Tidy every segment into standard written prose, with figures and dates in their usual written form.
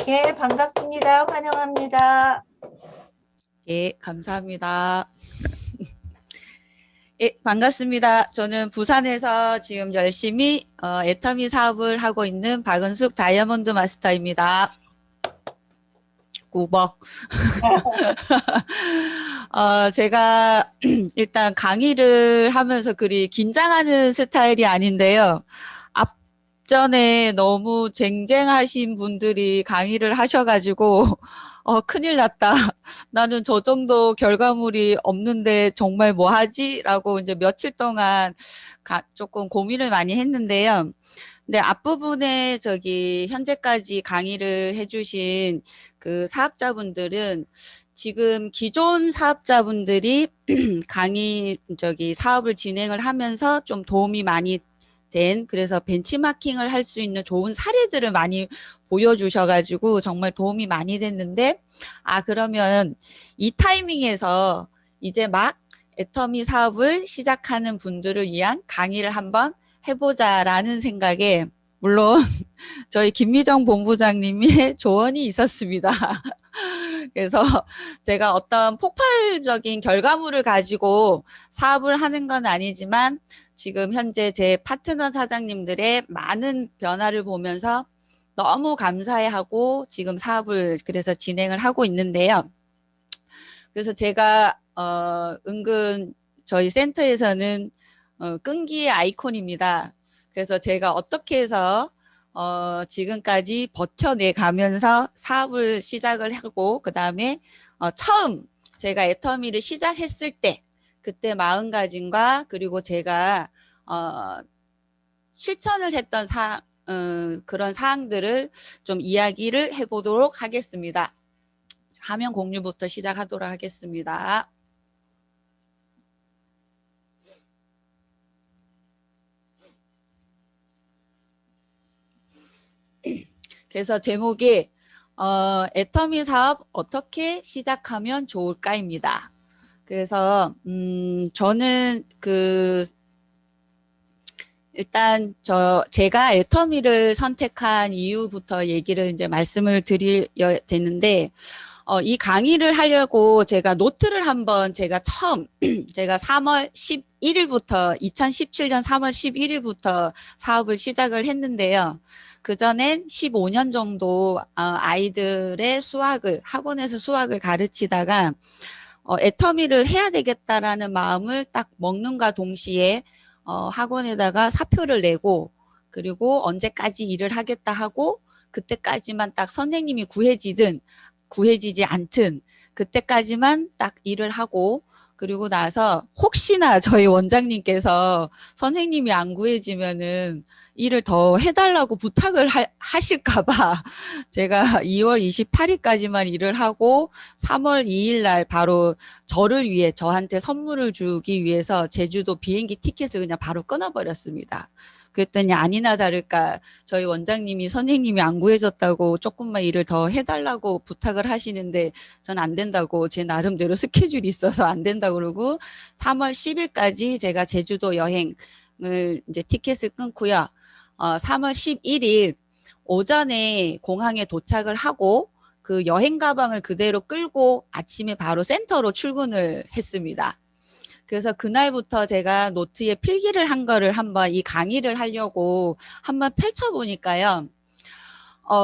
예, 반갑습니다. 환영합니다. 예, 감사합니다. 예, 반갑습니다. 저는 부산에서 지금 열심히 애터미 사업을 하고 있는 박은숙 다이아몬드 마스터입니다. 꾸벅. 제가 일단 강의를 하면서 그리 긴장하는 스타일이 아닌데요. 앞전에 너무 쟁쟁하신 분들이 강의를 하셔가지고, 큰일 났다. 나는 저 정도 결과물이 없는데 정말 뭐 하지? 라고 이제 며칠 동안 조금 고민을 많이 했는데요. 근데 앞부분에 현재까지 강의를 해주신 그 사업자분들은 지금 기존 사업자분들이 사업을 진행을 하면서 좀 도움이 많이 그래서 벤치마킹을 할 수 있는 좋은 사례들을 많이 보여주셔가지고 정말 도움이 많이 됐는데, 그러면 이 타이밍에서 이제 막 애터미 사업을 시작하는 분들을 위한 강의를 한번 해보자라는 생각에, 물론 저희 김미정 본부장님의 조언이 있었습니다. 그래서 제가 어떤 폭발적인 결과물을 가지고 사업을 하는 건 아니지만 지금 현재 제 파트너 사장님들의 많은 변화를 보면서 너무 감사해하고 지금 사업을 그래서 진행을 하고 있는데요. 그래서 제가 은근 저희 센터에서는 끈기의 아이콘입니다. 그래서 제가 어떻게 해서 지금까지 버텨내 가면서 사업을 시작을 하고 그 다음에 처음 제가 애터미를 시작했을 때 그때 마음가짐과 그리고 제가 실천을 했던 그런 사항들을 좀 이야기를 해보도록 하겠습니다. 화면 공유부터 시작하도록 하겠습니다. 그래서 제목이 애터미 사업 어떻게 시작하면 좋을까입니다. 그래서 저는 일단 제가 애터미를 선택한 이유부터 얘기를 이제 말씀을 드려야 되는데, 이 강의를 하려고 제가 노트를 한번 제가 처음 제가 3월 11일부터 2017년 3월 11일부터 사업을 시작을 했는데요. 그전엔 15년 정도 아이들의 학원에서 수학을 가르치다가 애터미를 해야 되겠다라는 마음을 딱 먹는가 동시에 학원에다가 사표를 내고 그리고 언제까지 일을 하겠다 하고 그때까지만 딱 선생님이 구해지지 않든 그때까지만 딱 일을 하고 그리고 나서 혹시나 저희 원장님께서 선생님이 안 구해지면은 일을 더 해달라고 부탁을 하실까봐 제가 2월 28일까지만 일을 하고 3월 2일 날 바로 저한테 선물을 주기 위해서 제주도 비행기 티켓을 그냥 바로 끊어버렸습니다. 그랬더니 아니나 다를까 저희 원장님이 선생님이 안 구해졌다고 조금만 일을 더 해달라고 부탁을 하시는데 전 안 된다고 제 나름대로 스케줄이 있어서 안 된다고 그러고 3월 10일까지 제가 제주도 여행을 이제 티켓을 끊고요. 3월 11일 오전에 공항에 도착을 하고 그 여행 가방을 그대로 끌고 아침에 바로 센터로 출근을 했습니다. 그래서 그날부터 제가 노트에 필기를 한 거를 한번 이 강의를 하려고 한번 펼쳐보니까요.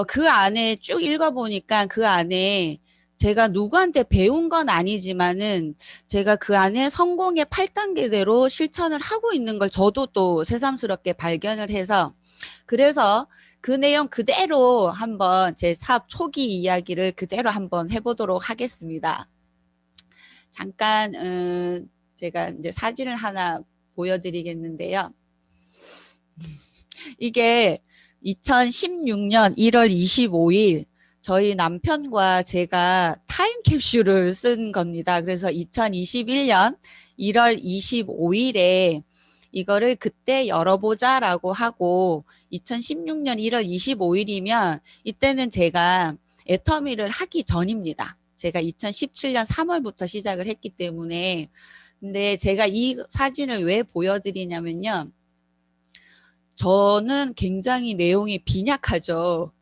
그 안에 쭉 읽어보니까 그 안에 제가 누구한테 배운 건 아니지만은 제가 그 안에 성공의 8단계대로 실천을 하고 있는 걸 저도 또 새삼스럽게 발견을 해서 그래서 그 내용 그대로 한번 제 사업 초기 이야기를 그대로 한번 해보도록 하겠습니다. 잠깐 제가 이제 사진을 하나 보여드리겠는데요. 이게 2016년 1월 25일 저희 남편과 제가 타임캡슐을 쓴 겁니다. 그래서 2021년 1월 25일에 이거를 그때 열어보자라고 하고 2016년 1월 25일이면 이때는 제가 애터미를 하기 전입니다. 제가 2017년 3월부터 시작을 했기 때문에 근데 제가 이 사진을 왜 보여드리냐면요. 저는 굉장히 내용이 빈약하죠.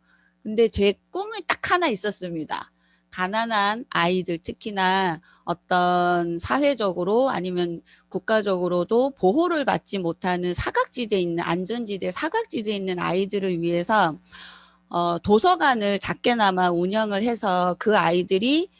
근데 제 꿈이 딱 하나 있었습니다. 가난한 아이들, 특히나 어떤 사회적으로 아니면 국가적으로도 보호를 받지 못하는 사각지대에 있는, 안전지대 사각지대에 있는 아이들을 위해서 도서관을 작게나마 운영을 해서 그 아이들이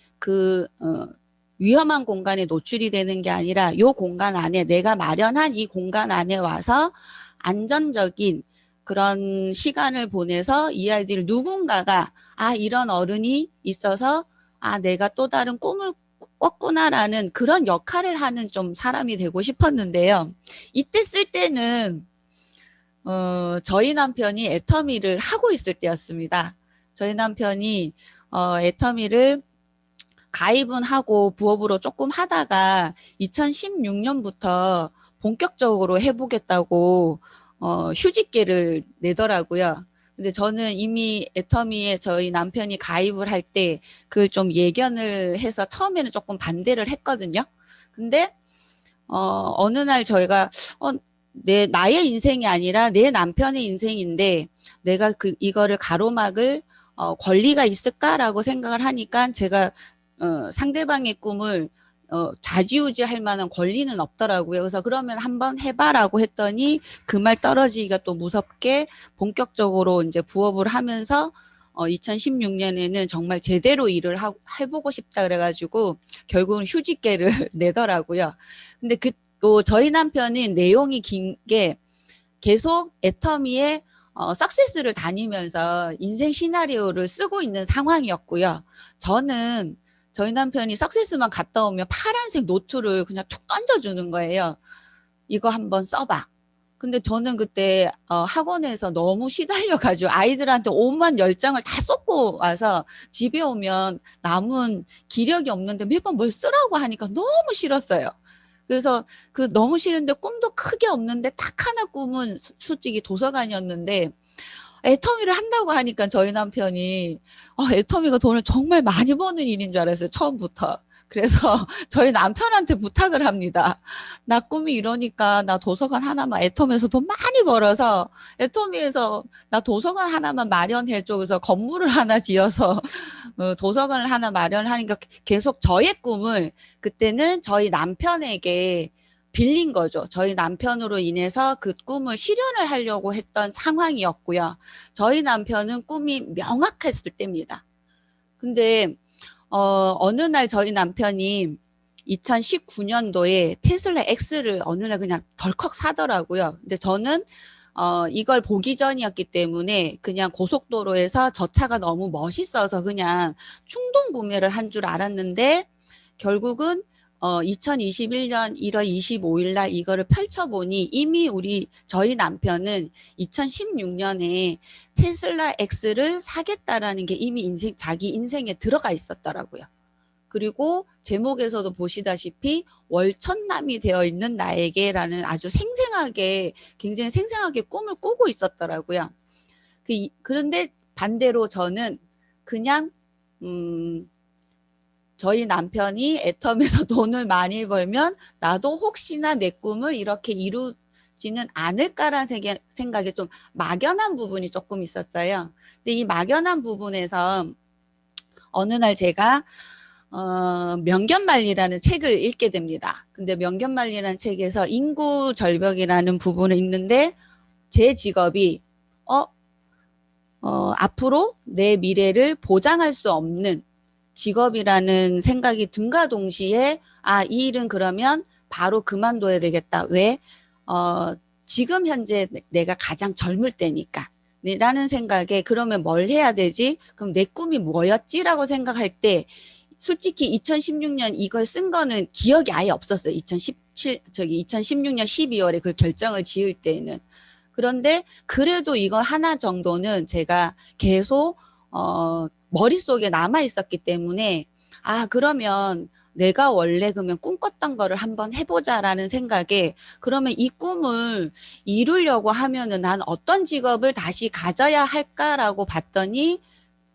위험한 공간에 노출이 되는 게 아니라 이 공간 안에, 내가 마련한 이 공간 안에 와서 안전적인 그런 시간을 보내서 이 아이들 누군가가 이런 어른이 있어서 내가 또 다른 꿈을 꿨구나라는 그런 역할을 하는 좀 사람이 되고 싶었는데요. 이때 쓸 때는 저희 남편이 애터미를 하고 있을 때였습니다. 저희 남편이 애터미를 가입은 하고 부업으로 조금 하다가 2016년부터 본격적으로 해보겠다고 휴직계를 내더라고요. 근데 저는 이미 애터미에 저희 남편이 가입을 할 때 그걸 좀 예견을 해서 처음에는 조금 반대를 했거든요. 근데 어느 날 저희가 나의 인생이 아니라 내 남편의 인생인데 내가 이거를 가로막을 권리가 있을까라고 생각을 하니까 제가 상대방의 꿈을 좌지우지할 만한 권리는 없더라고요. 그래서 그러면 한번 해봐라고 했더니 그 말 떨어지기가 또 무섭게 본격적으로 이제 부업을 하면서 2016년에는 정말 제대로 일을 해보고 싶다 그래가지고 결국은 휴직계를 내더라고요. 근데 또 저희 남편은 내용이 긴 게 계속 애터미에 석세스를 다니면서 인생 시나리오를 쓰고 있는 상황이었고요. 저는 저희 남편이 석세스만 갔다 오면 파란색 노트를 그냥 툭 던져주는 거예요. 이거 한번 써봐. 근데 저는 그때 학원에서 너무 시달려가지고 아이들한테 온만 10장을 다 쏟고 와서 집에 오면 남은 기력이 없는데 매번 뭘 쓰라고 하니까 너무 싫었어요. 그래서 너무 싫은데 꿈도 크게 없는데 딱 하나 꿈은 솔직히 도서관이었는데 애터미를 한다고 하니까 저희 남편이 애터미가 돈을 정말 많이 버는 일인 줄 알았어요. 처음부터. 그래서 저희 남편한테 부탁을 합니다. 나 꿈이 이러니까 나 도서관 하나만 애터미에서 돈 많이 벌어서 애터미에서 나 도서관 하나만 마련해줘. 그래서 건물을 하나 지어서 도서관을 하나 마련하니까 계속 저의 꿈을 그때는 저희 남편에게 빌린 거죠. 저희 남편으로 인해서 그 꿈을 실현을 하려고 했던 상황이었고요. 저희 남편은 꿈이 명확했을 때입니다. 근데 어느 날 저희 남편이 2019년도에 테슬라 X를 어느 날 그냥 덜컥 사더라고요. 근데 저는 이걸 보기 전이었기 때문에 그냥 고속도로에서 저 차가 너무 멋있어서 그냥 충동 구매를 한 줄 알았는데 결국은 2021년 1월 25일 날 이거를 펼쳐보니 이미 저희 남편은 2016년에 테슬라 X를 사겠다라는 게 이미 자기 인생에 들어가 있었더라고요. 그리고 제목에서도 보시다시피 월천남이 되어 있는 나에게라는 아주 굉장히 생생하게 꿈을 꾸고 있었더라고요. 그런데 반대로 저는 그냥 저희 남편이 애텀에서 돈을 많이 벌면 나도 혹시나 내 꿈을 이렇게 이루지는 않을까라는 생각에 좀 막연한 부분이 조금 있었어요. 근데 이 막연한 부분에서 어느 날 제가 명견말리라는 책을 읽게 됩니다. 근데 명견말리라는 책에서 인구 절벽이라는 부분이 있는데 제 직업이 앞으로 내 미래를 보장할 수 없는 직업이라는 생각이 든가 동시에 이 일은 그러면 바로 그만둬야 되겠다. 왜? 지금 현재 내가 가장 젊을 때니까. 라는 생각에 그러면 뭘 해야 되지? 그럼 내 꿈이 뭐였지라고 생각할 때 솔직히 2016년 이걸 쓴 거는 기억이 아예 없었어요. 2016년 12월에 그 결정을 지을 때는. 그런데 그래도 이거 하나 정도는 제가 계속 머릿속에 남아 있었기 때문에 그러면 내가 원래 그러면 꿈꿨던 거를 한번 해보자라는 생각에 그러면 이 꿈을 이루려고 하면은 난 어떤 직업을 다시 가져야 할까라고 봤더니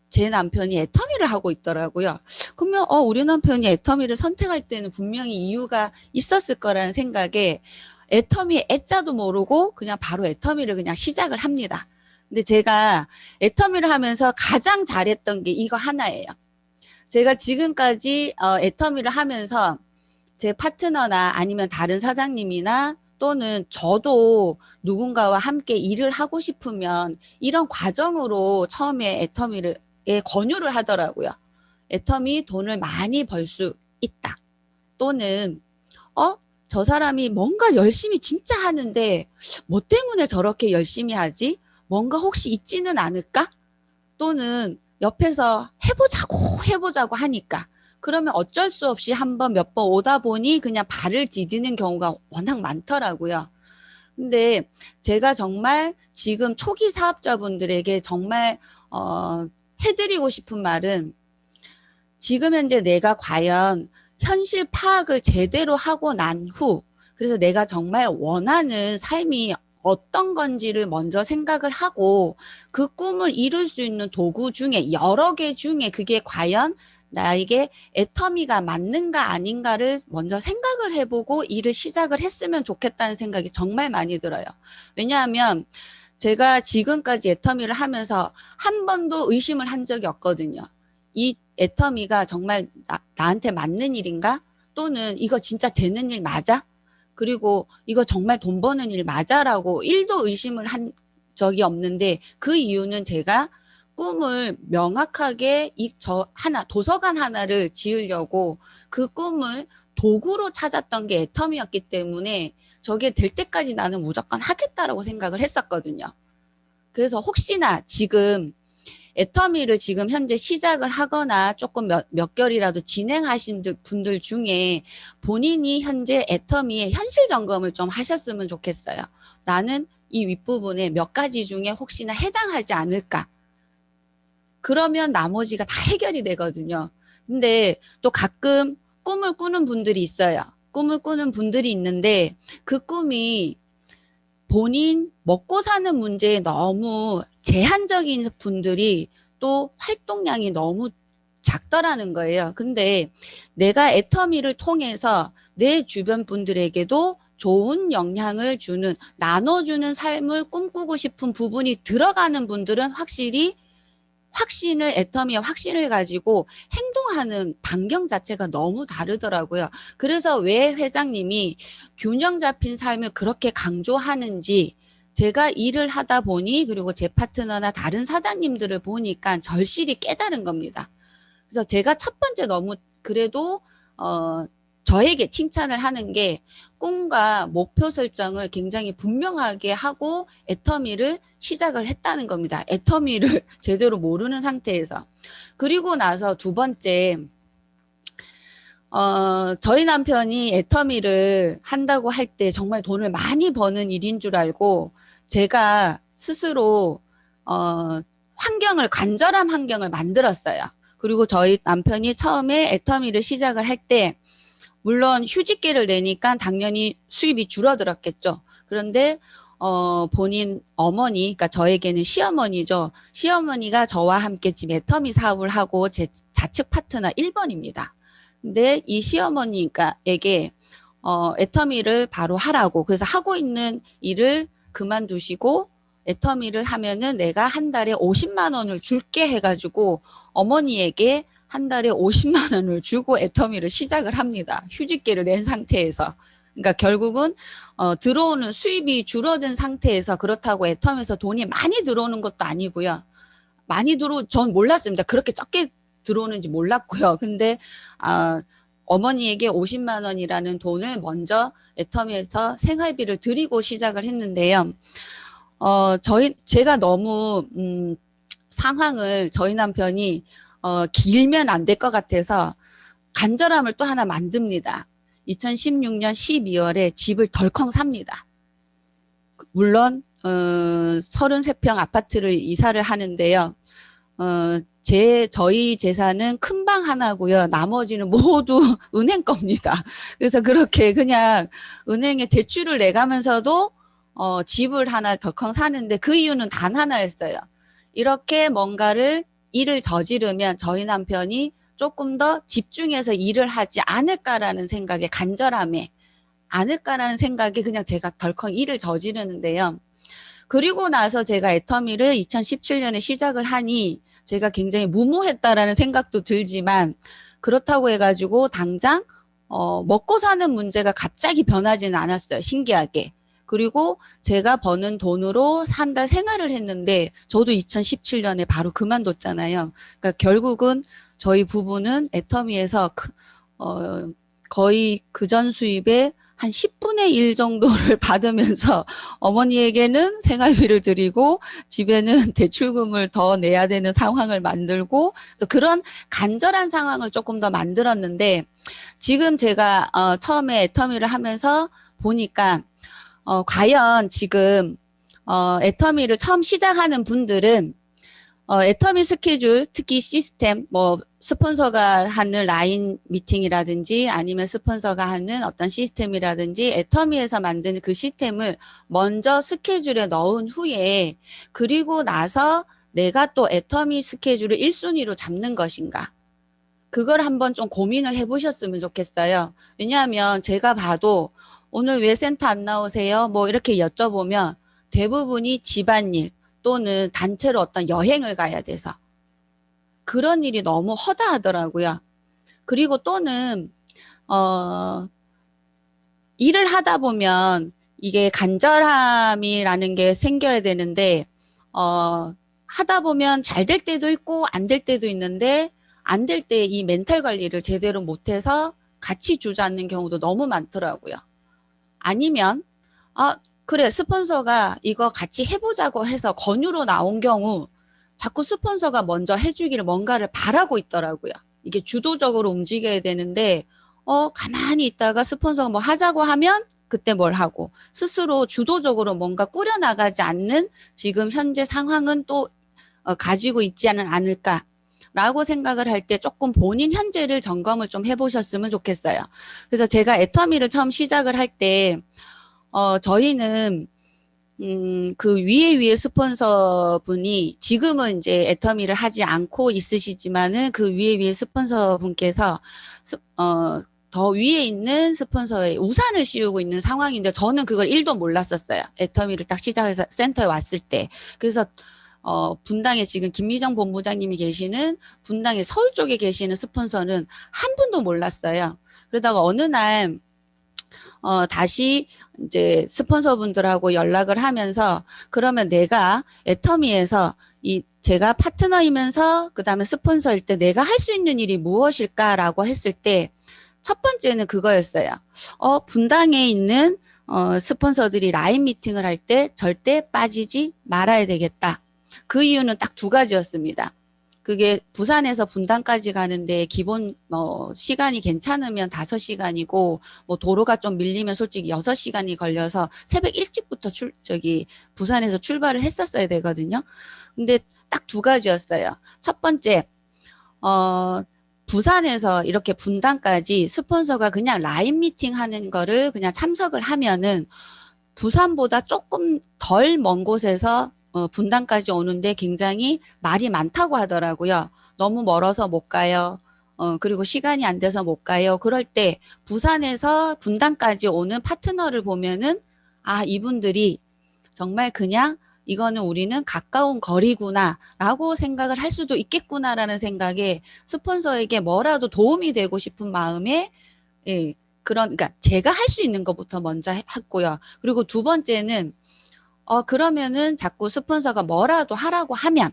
제 남편이 애터미를 하고 있더라고요. 그러면 우리 남편이 애터미를 선택할 때는 분명히 이유가 있었을 거라는 생각에 애터미 애자도 모르고 그냥 바로 애터미를 그냥 시작을 합니다. 근데 제가 애터미를 하면서 가장 잘했던 게 이거 하나예요. 제가 지금까지 애터미를 하면서 제 파트너나 아니면 다른 사장님이나 또는 저도 누군가와 함께 일을 하고 싶으면 이런 과정으로 처음에 애터미를 권유를 하더라고요. 애터미 돈을 많이 벌 수 있다. 또는 저 사람이 뭔가 열심히 진짜 하는데 뭐 때문에 저렇게 열심히 하지? 뭔가 혹시 있지는 않을까? 또는 옆에서 해보자고 하니까 그러면 어쩔 수 없이 한번 몇 번 오다 보니 그냥 발을 디디는 경우가 워낙 많더라고요. 근데 제가 정말 지금 초기 사업자분들에게 정말 해드리고 싶은 말은 지금 현재 내가 과연 현실 파악을 제대로 하고 난 후, 그래서 내가 정말 원하는 삶이 어떤 건지를 먼저 생각을 하고 그 꿈을 이룰 수 있는 도구 중에 여러 개 중에 그게 과연 나에게 애터미가 맞는가 아닌가를 먼저 생각을 해보고 일을 시작을 했으면 좋겠다는 생각이 정말 많이 들어요. 왜냐하면 제가 지금까지 애터미를 하면서 한 번도 의심을 한 적이 없거든요. 이 애터미가 정말 나한테 맞는 일인가? 또는 이거 진짜 되는 일 맞아? 그리고 이거 정말 돈 버는 일 맞아라고 1도 의심을 한 적이 없는데 그 이유는 제가 꿈을 명확하게 도서관 하나를 지으려고 그 꿈을 도구로 찾았던 게 애터미였기 때문에 저게 될 때까지 나는 무조건 하겠다라고 생각을 했었거든요. 그래서 혹시나 지금 애터미를 지금 현재 시작을 하거나 조금 몇 개월이라도 진행하신 분들 중에 본인이 현재 애터미의 현실 점검을 좀 하셨으면 좋겠어요. 나는 이 윗부분에 몇 가지 중에 혹시나 해당하지 않을까? 그러면 나머지가 다 해결이 되거든요. 근데 또 가끔 꿈을 꾸는 분들이 있어요. 꿈을 꾸는 분들이 있는데 그 꿈이 본인 먹고 사는 문제에 너무 제한적인 분들이 또 활동량이 너무 작더라는 거예요. 근데 내가 애터미를 통해서 내 주변 분들에게도 좋은 영향을 주는, 나눠주는 삶을 꿈꾸고 싶은 부분이 들어가는 분들은 확실히 애터미의 확신을 가지고 행동하는 반경 자체가 너무 다르더라고요. 그래서 왜 회장님이 균형 잡힌 삶을 그렇게 강조하는지 제가 일을 하다 보니 그리고 제 파트너나 다른 사장님들을 보니까 절실히 깨달은 겁니다. 그래서 제가 첫 번째 너무 그래도 저에게 칭찬을 하는 게 꿈과 목표 설정을 굉장히 분명하게 하고 애터미를 시작을 했다는 겁니다. 애터미를 제대로 모르는 상태에서. 그리고 나서 두 번째, 저희 남편이 애터미를 한다고 할 때 정말 돈을 많이 버는 일인 줄 알고 제가 스스로 간절한 환경을 만들었어요. 그리고 저희 남편이 처음에 애터미를 시작을 할 때 물론 휴직계를 내니까 당연히 수입이 줄어들었겠죠. 그런데 본인 어머니, 그러니까 저에게는 시어머니죠. 시어머니가 저와 함께 지금 애터미 사업을 하고 제 자측 파트너 1번입니다. 근데 이 시어머니에게 애터미를 바로 하라고, 그래서 하고 있는 일을 그만두시고 애터미를 하면은 내가 한 달에 50만 원을 줄게 해가지고 어머니에게 한 달에 50만 원을 주고 애터미를 시작을 합니다. 휴직계를 낸 상태에서. 그러니까 결국은 들어오는 수입이 줄어든 상태에서, 그렇다고 애터미에서 돈이 많이 들어오는 것도 아니고요. 전 몰랐습니다. 그렇게 적게 들어오는지 몰랐고요. 근데 어머니에게 50만 원이라는 돈을 먼저 애터미에서 생활비를 드리고 시작을 했는데요. 제가 너무 상황을 저희 남편이 길면 안 될 것 같아서 간절함을 또 하나 만듭니다. 2016년 12월에 집을 덜컹 삽니다. 물론 33평 아파트를 이사를 하는데요. 저희 재산은 큰 방 하나고요. 나머지는 모두 은행 겁니다. 그래서 그렇게 그냥 은행에 대출을 내가면서도 집을 하나 덜컹 사는데 그 이유는 단 하나였어요. 이렇게 뭔가를 일을 저지르면 저희 남편이 조금 더 집중해서 일을 하지 않을까라는 생각에, 간절함에 않을까라는 생각에 그냥 제가 덜컹 일을 저지르는데요. 그리고 나서 제가 애터미를 2017년에 시작을 하니 제가 굉장히 무모했다라는 생각도 들지만 그렇다고 해가지고 당장 먹고 사는 문제가 갑자기 변하지는 않았어요. 신기하게. 그리고 제가 버는 돈으로 한 달 생활을 했는데 저도 2017년에 바로 그만뒀잖아요. 그러니까 결국은 저희 부부는 애터미에서 거의 그전 수입의 한 10분의 1 정도를 받으면서 어머니에게는 생활비를 드리고 집에는 대출금을 더 내야 되는 상황을 만들고 그래서 그런 간절한 상황을 조금 더 만들었는데 지금 제가 처음에 애터미를 하면서 보니까 과연 지금 애터미를 처음 시작하는 분들은 애터미 스케줄, 특히 시스템, 뭐 스폰서가 하는 라인 미팅이라든지 아니면 스폰서가 하는 어떤 시스템이라든지 애터미에서 만드는 그 시스템을 먼저 스케줄에 넣은 후에 그리고 나서 내가 또 애터미 스케줄을 1순위로 잡는 것인가. 그걸 한번 좀 고민을 해보셨으면 좋겠어요. 왜냐하면 제가 봐도 오늘 왜 센터 안 나오세요? 뭐 이렇게 여쭤보면 대부분이 집안일 또는 단체로 어떤 여행을 가야 돼서 그런 일이 너무 허다하더라고요. 그리고 또는 일을 하다 보면 이게 간절함이라는 게 생겨야 되는데 하다 보면 잘 될 때도 있고 안 될 때도 있는데 안 될 때 이 멘탈 관리를 제대로 못해서 같이 주저앉는 경우도 너무 많더라고요. 아니면 그래 스폰서가 이거 같이 해보자고 해서 권유로 나온 경우 자꾸 스폰서가 먼저 해주기를 뭔가를 바라고 있더라고요. 이게 주도적으로 움직여야 되는데 가만히 있다가 스폰서가 뭐 하자고 하면 그때 뭘 하고 스스로 주도적으로 뭔가 꾸려나가지 않는 지금 현재 상황은 또 가지고 있지는 않을까 라고 생각을 할 때 조금 본인 현재를 점검을 좀 해보셨으면 좋겠어요. 그래서 제가 애터미를 처음 시작을 할 때 저희는 그 위에 스폰서 분이 지금은 이제 애터미를 하지 않고 있으시지만은 그 위에 스폰서 분께서 더 위에 있는 스폰서에 우산을 씌우고 있는 상황인데 저는 그걸 1도 몰랐었어요. 애터미를 딱 시작해서 센터에 왔을 때. 그래서 분당에 지금 김미정 본부장님이 계시는 분당에 서울 쪽에 계시는 스폰서는 한 분도 몰랐어요. 그러다가 어느 날 다시 이제 스폰서분들하고 연락을 하면서 그러면 내가 애터미에서 제가 파트너이면서 그다음에 스폰서일 때 내가 할 수 있는 일이 무엇일까라고 했을 때 첫 번째는 그거였어요. 분당에 있는 스폰서들이 라인 미팅을 할 때 절대 빠지지 말아야 되겠다. 그 이유는 딱 2가지였습니다. 그게 부산에서 분당까지 가는데 기본 시간이 괜찮으면 5시간이고 뭐 도로가 좀 밀리면 솔직히 6시간이 걸려서 새벽 일찍부터 부산에서 출발을 했었어야 되거든요. 근데 딱 2가지였어요. 첫 번째 부산에서 이렇게 분당까지 스폰서가 그냥 라인 미팅 하는 거를 그냥 참석을 하면은 부산보다 조금 덜 먼 곳에서 분당까지 오는데 굉장히 말이 많다고 하더라고요. 너무 멀어서 못 가요. 그리고 시간이 안 돼서 못 가요. 그럴 때 부산에서 분당까지 오는 파트너를 보면은 이분들이 정말 그냥 이거는 우리는 가까운 거리구나 라고 생각을 할 수도 있겠구나라는 생각에 스폰서에게 뭐라도 도움이 되고 싶은 마음에 그러니까 제가 할 수 있는 것부터 먼저 했고요. 그리고 2번째는 그러면은 자꾸 스폰서가 뭐라도 하라고 하면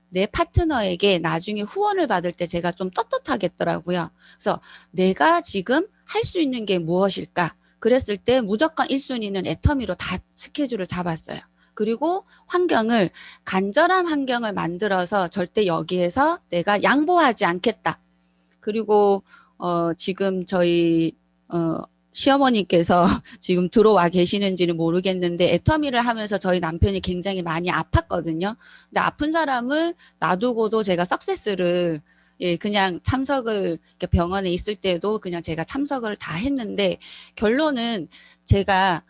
내 파트너에게 나중에 후원을 받을 때 제가 좀 떳떳하겠더라고요. 그래서 내가 지금 할 수 있는 게 무엇일까? 그랬을 때 무조건 1순위는 애터미로 다 스케줄을 잡았어요. 그리고 간절한 환경을 만들어서 절대 여기에서 내가 양보하지 않겠다. 그리고 지금 저희 시어머니께서 지금 들어와 계시는지는 모르겠는데 애터미를 하면서 저희 남편이 굉장히 많이 아팠거든요. 근데 아픈 사람을 놔두고도 제가 석세스를 그냥 참석을 병원에 있을 때도 그냥 제가 참석을 다 했는데 결론은 제가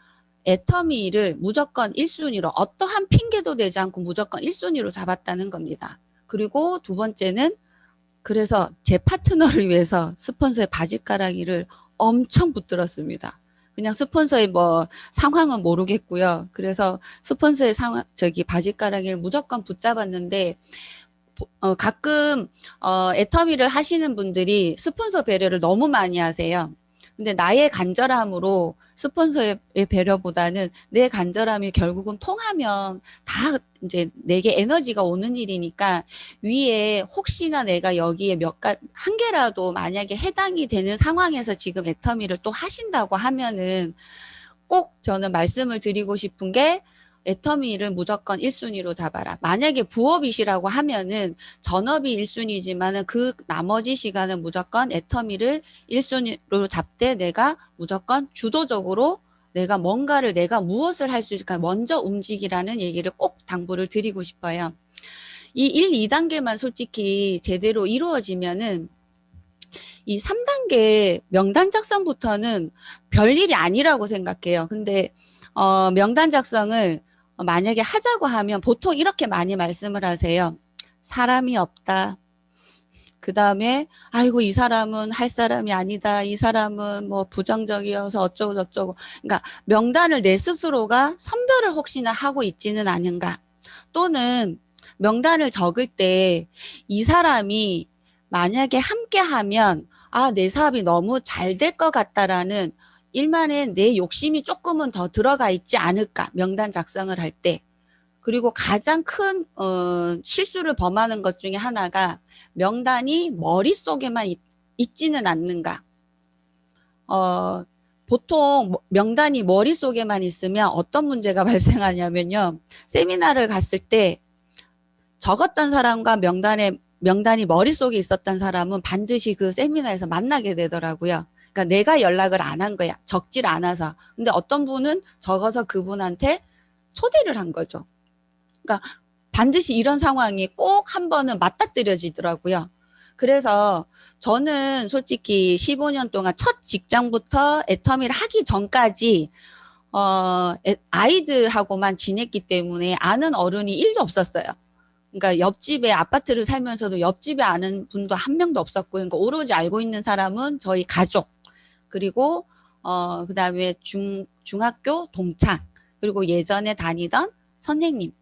애터미를 무조건 1순위로 어떠한 핑계도 내지 않고 무조건 1순위로 잡았다는 겁니다. 그리고 2번째는 그래서 제 파트너를 위해서 스폰서의 바지가랑이를 엄청 붙들었습니다. 그냥 스폰서의 뭐 상황은 모르겠고요. 그래서 스폰서의 상황, 바짓가랑이를 무조건 붙잡았는데, 가끔, 애터미를 하시는 분들이 스폰서 배려를 너무 많이 하세요. 근데 나의 간절함으로 스폰서의 배려보다는 내 간절함이 결국은 통하면 다 이제 내게 에너지가 오는 일이니까 위에 혹시나 내가 여기에 한 개라도 만약에 해당이 되는 상황에서 지금 애터미를 또 하신다고 하면은 꼭 저는 말씀을 드리고 싶은 게 애터미를 무조건 1순위로 잡아라. 만약에 부업이시라고 하면은 전업이 1순위지만은 그 나머지 시간은 무조건 애터미를 1순위로 잡되 내가 무조건 주도적으로 내가 뭔가를 내가 무엇을 할 수 있을까 먼저 움직이라는 얘기를 꼭 당부를 드리고 싶어요. 이 1, 2단계만 솔직히 제대로 이루어지면은 이 3단계 명단 작성부터는 별일이 아니라고 생각해요. 근데 명단 작성을 만약에 하자고 하면 보통 이렇게 많이 말씀을 하세요. 사람이 없다. 그 다음에 아이고 이 사람은 할 사람이 아니다. 이 사람은 뭐 부정적이어서 어쩌고 저쩌고. 그러니까 명단을 내 스스로가 선별을 혹시나 하고 있지는 않은가. 또는 명단을 적을 때 이 사람이 만약에 함께 하면 아, 내 사업이 너무 잘 될 것 같다라는 일만의 내 욕심이 조금은 더 들어가 있지 않을까. 명단 작성을 할 때. 그리고 가장 큰 실수를 범하는 것 중에 하나가 명단이 머릿속에만 있지는 않는가. 보통 명단이 머릿속에만 있으면 어떤 문제가 발생하냐면요. 세미나를 갔을 때 적었던 사람과 명단이 머릿속에 있었던 사람은 반드시 그 세미나에서 만나게 되더라고요. 그러니까 내가 연락을 안 한 거야. 적질 않아서. 근데 어떤 분은 적어서 그분한테 초대를 한 거죠. 그러니까 반드시 이런 상황이 꼭 한 번은 맞닥뜨려지더라고요. 그래서 저는 솔직히 15년 동안 첫 직장부터 애터미를 하기 전까지 아이들하고만 지냈기 때문에 아는 어른이 1도 없었어요. 그러니까 옆집에 아파트를 살면서도 옆집에 아는 분도 한 명도 없었고, 그러니까 오로지 알고 있는 사람은 저희 가족, 그리고 그다음에 중학교 동창, 그리고 예전에 다니던 선생님.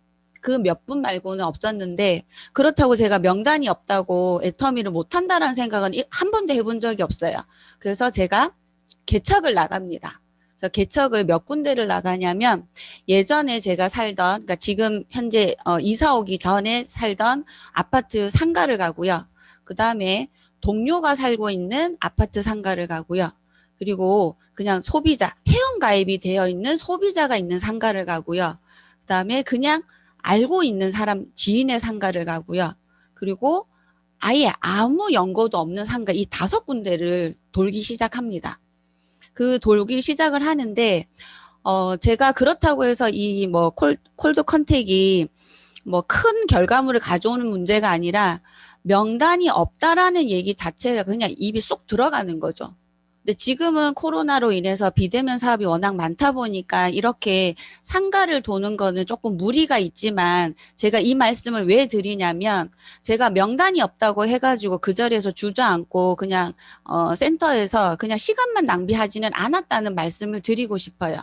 그 몇 분 말고는 없었는데 그렇다고 제가 명단이 없다고 애터미를 못한다라는 생각은 한 번도 해본 적이 없어요. 그래서 제가 개척을 나갑니다. 그래서 개척을 몇 군데를 나가냐면 예전에 제가 살던 그러니까 지금 현재 이사 오기 전에 살던 아파트 상가를 가고요. 그 다음에 동료가 살고 있는 아파트 상가를 가고요. 그리고 그냥 소비자 회원가입이 되어 있는 소비자가 있는 상가를 가고요. 그 다음에 그냥 알고 있는 사람 지인의 상가를 가고요. 그리고 아예 아무 연고도 없는 상가 이 5군데를 돌기 시작합니다. 그 돌기 시작을 하는데 제가 그렇다고 해서 이 뭐 콜드 컨택이 뭐 큰 결과물을 가져오는 문제가 아니라 명단이 없다라는 얘기 자체가 그냥 입이 쏙 들어가는 거죠. 근데 지금은 코로나로 인해서 비대면 사업이 워낙 많다 보니까 이렇게 상가를 도는 거는 조금 무리가 있지만 제가 이 말씀을 왜 드리냐면 제가 명단이 없다고 해가지고 그 자리에서 주저앉고 그냥 센터에서 그냥 시간만 낭비하지는 않았다는 말씀을 드리고 싶어요.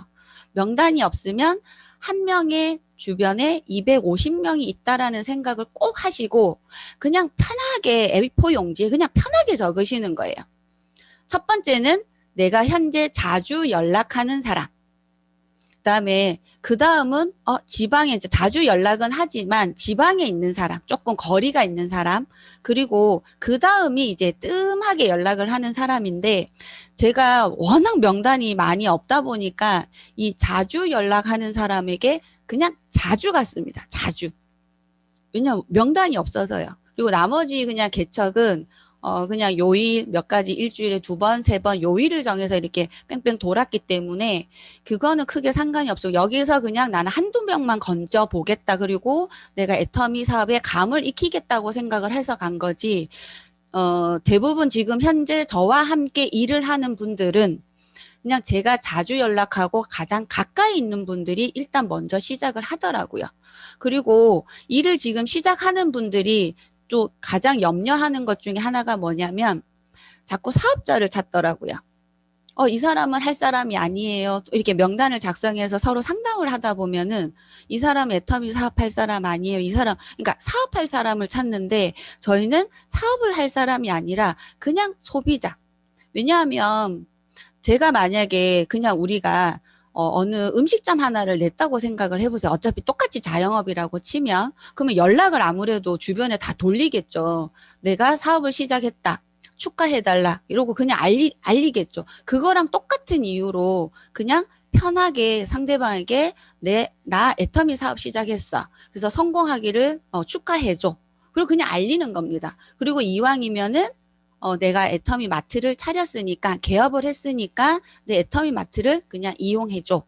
명단이 없으면 한 명의 주변에 250명이 있다라는 생각을 꼭 하시고 그냥 편하게 A4 용지에 그냥 편하게 적으시는 거예요. 첫 번째는 내가 현재 자주 연락하는 사람. 그 다음은 지방에 이제 자주 연락은 하지만 지방에 있는 사람, 조금 거리가 있는 사람, 그리고 그 다음이 이제 뜸하게 연락을 하는 사람인데 제가 워낙 명단이 많이 없다 보니까 이 자주 연락하는 사람에게 그냥 자주 갔습니다. 자주. 왜냐면 명단이 없어서요. 그리고 나머지 그냥 개척은 그냥 요일 몇 가지 일주일에 2번, 3번 요일을 정해서 이렇게 뺑뺑 돌았기 때문에 그거는 크게 상관이 없고 여기서 그냥 나는 한두 명만 건져 보겠다. 그리고 내가 애터미 사업에 감을 익히겠다고 생각을 해서 간 거지. 대부분 지금 현재 저와 함께 일을 하는 분들은 그냥 제가 자주 연락하고 가장 가까이 있는 분들이 일단 먼저 시작을 하더라고요. 그리고 일을 지금 시작하는 분들이 또 가장 염려하는 것 중에 하나가 뭐냐면 자꾸 사업자를 찾더라고요. 이 사람은 할 사람이 아니에요. 이렇게 명단을 작성해서 서로 상담을 하다 보면은 이 사람 애터미 사업할 사람 아니에요. 이 사람, 그러니까 사업할 사람을 찾는데 저희는 사업을 할 사람이 아니라 그냥 소비자. 왜냐하면 제가 만약에 그냥 우리가 어느 음식점 하나를 냈다고 생각을 해보세요. 어차피 똑같이 자영업이라고 치면 그러면 연락을 아무래도 주변에 다 돌리겠죠. 내가 사업을 시작했다. 축하해달라. 이러고 그냥 알리겠죠. 그거랑 똑같은 이유로 그냥 편하게 상대방에게 나 애터미 사업 시작했어. 그래서 성공하기를 축하해줘. 그리고 그냥 알리는 겁니다. 그리고 이왕이면은 내가 애터미 마트를 차렸으니까 개업을 했으니까 내 애터미 마트를 그냥 이용해줘.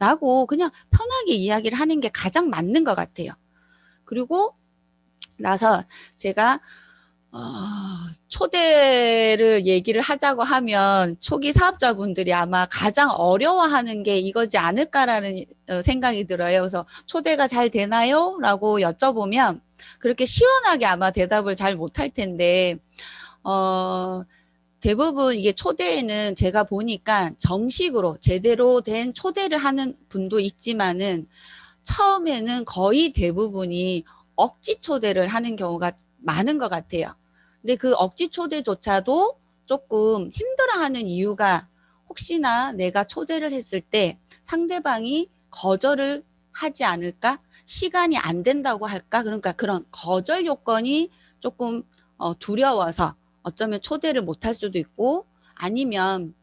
라고 그냥 편하게 이야기를 하는 게 가장 맞는 것 같아요. 그리고 나서 제가 초대를 얘기를 하자고 하면 초기 사업자분들이 아마 가장 어려워하는 게 이거지 않을까라는 생각이 들어요. 그래서 초대가 잘 되나요? 라고 여쭤보면 그렇게 시원하게 아마 대답을 잘 못할 텐데 대부분 이게 초대에는 제가 보니까 정식으로 제대로 된 초대를 하는 분도 있지만은 처음에는 거의 대부분이 억지 초대를 하는 경우가 많은 것 같아요. 근데 그 억지 초대조차도 조금 힘들어하는 이유가 혹시나 내가 초대를 했을 때 상대방이 거절을 하지 않을까? 시간이 안 된다고 할까? 그러니까 그런 거절 요건이 조금 두려워서 어쩌면 초대를 못할 수도 있고 아니면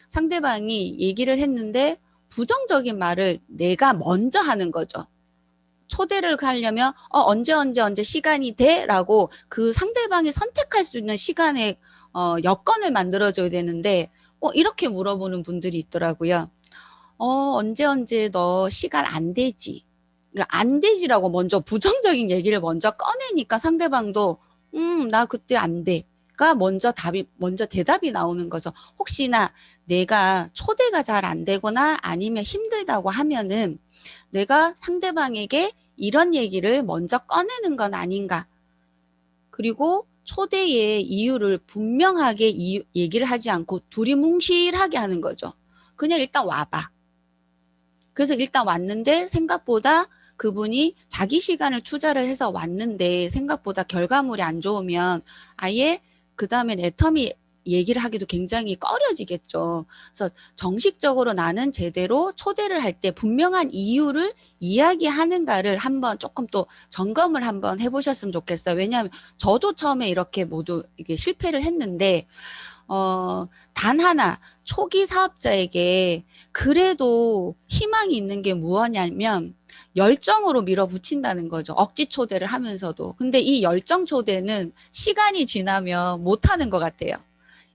상대방이 얘기를 했는데 부정적인 말을 내가 먼저 하는 거죠. 초대를 하려면 언제 시간이 돼? 라고 그 상대방이 선택할 수 있는 시간에 여건을 만들어줘야 되는데 꼭 이렇게 물어보는 분들이 있더라고요. 언제 너 시간 안 되지? 그러니까 안 되지라고 먼저 부정적인 얘기를 먼저 꺼내니까 상대방도 나 그때 안 돼. 가 먼저 대답이 나오는 거죠. 혹시나 내가 초대가 잘 안 되거나 아니면 힘들다고 하면은 내가 상대방에게 이런 얘기를 먼저 꺼내는 건 아닌가. 그리고 초대의 이유를 분명하게 얘기를 하지 않고 두리뭉실하게 하는 거죠. 그냥 일단 와봐. 그래서 일단 왔는데 생각보다 그분이 자기 시간을 투자를 해서 왔는데 생각보다 결과물이 안 좋으면 아예 그 다음엔 애터미 얘기를 하기도 굉장히 꺼려지겠죠. 그래서 정식적으로 나는 제대로 초대를 할 때 분명한 이유를 이야기하는가를 한번 조금 또 점검을 한번 해보셨으면 좋겠어요. 왜냐하면 저도 처음에 이렇게 모두 이게 실패를 했는데 단 하나 초기 사업자에게 그래도 희망이 있는 게 무엇이냐면 열정으로 밀어붙인다는 거죠. 억지 초대를 하면서도. 근데 이 열정 초대는 시간이 지나면 못하는 것 같아요.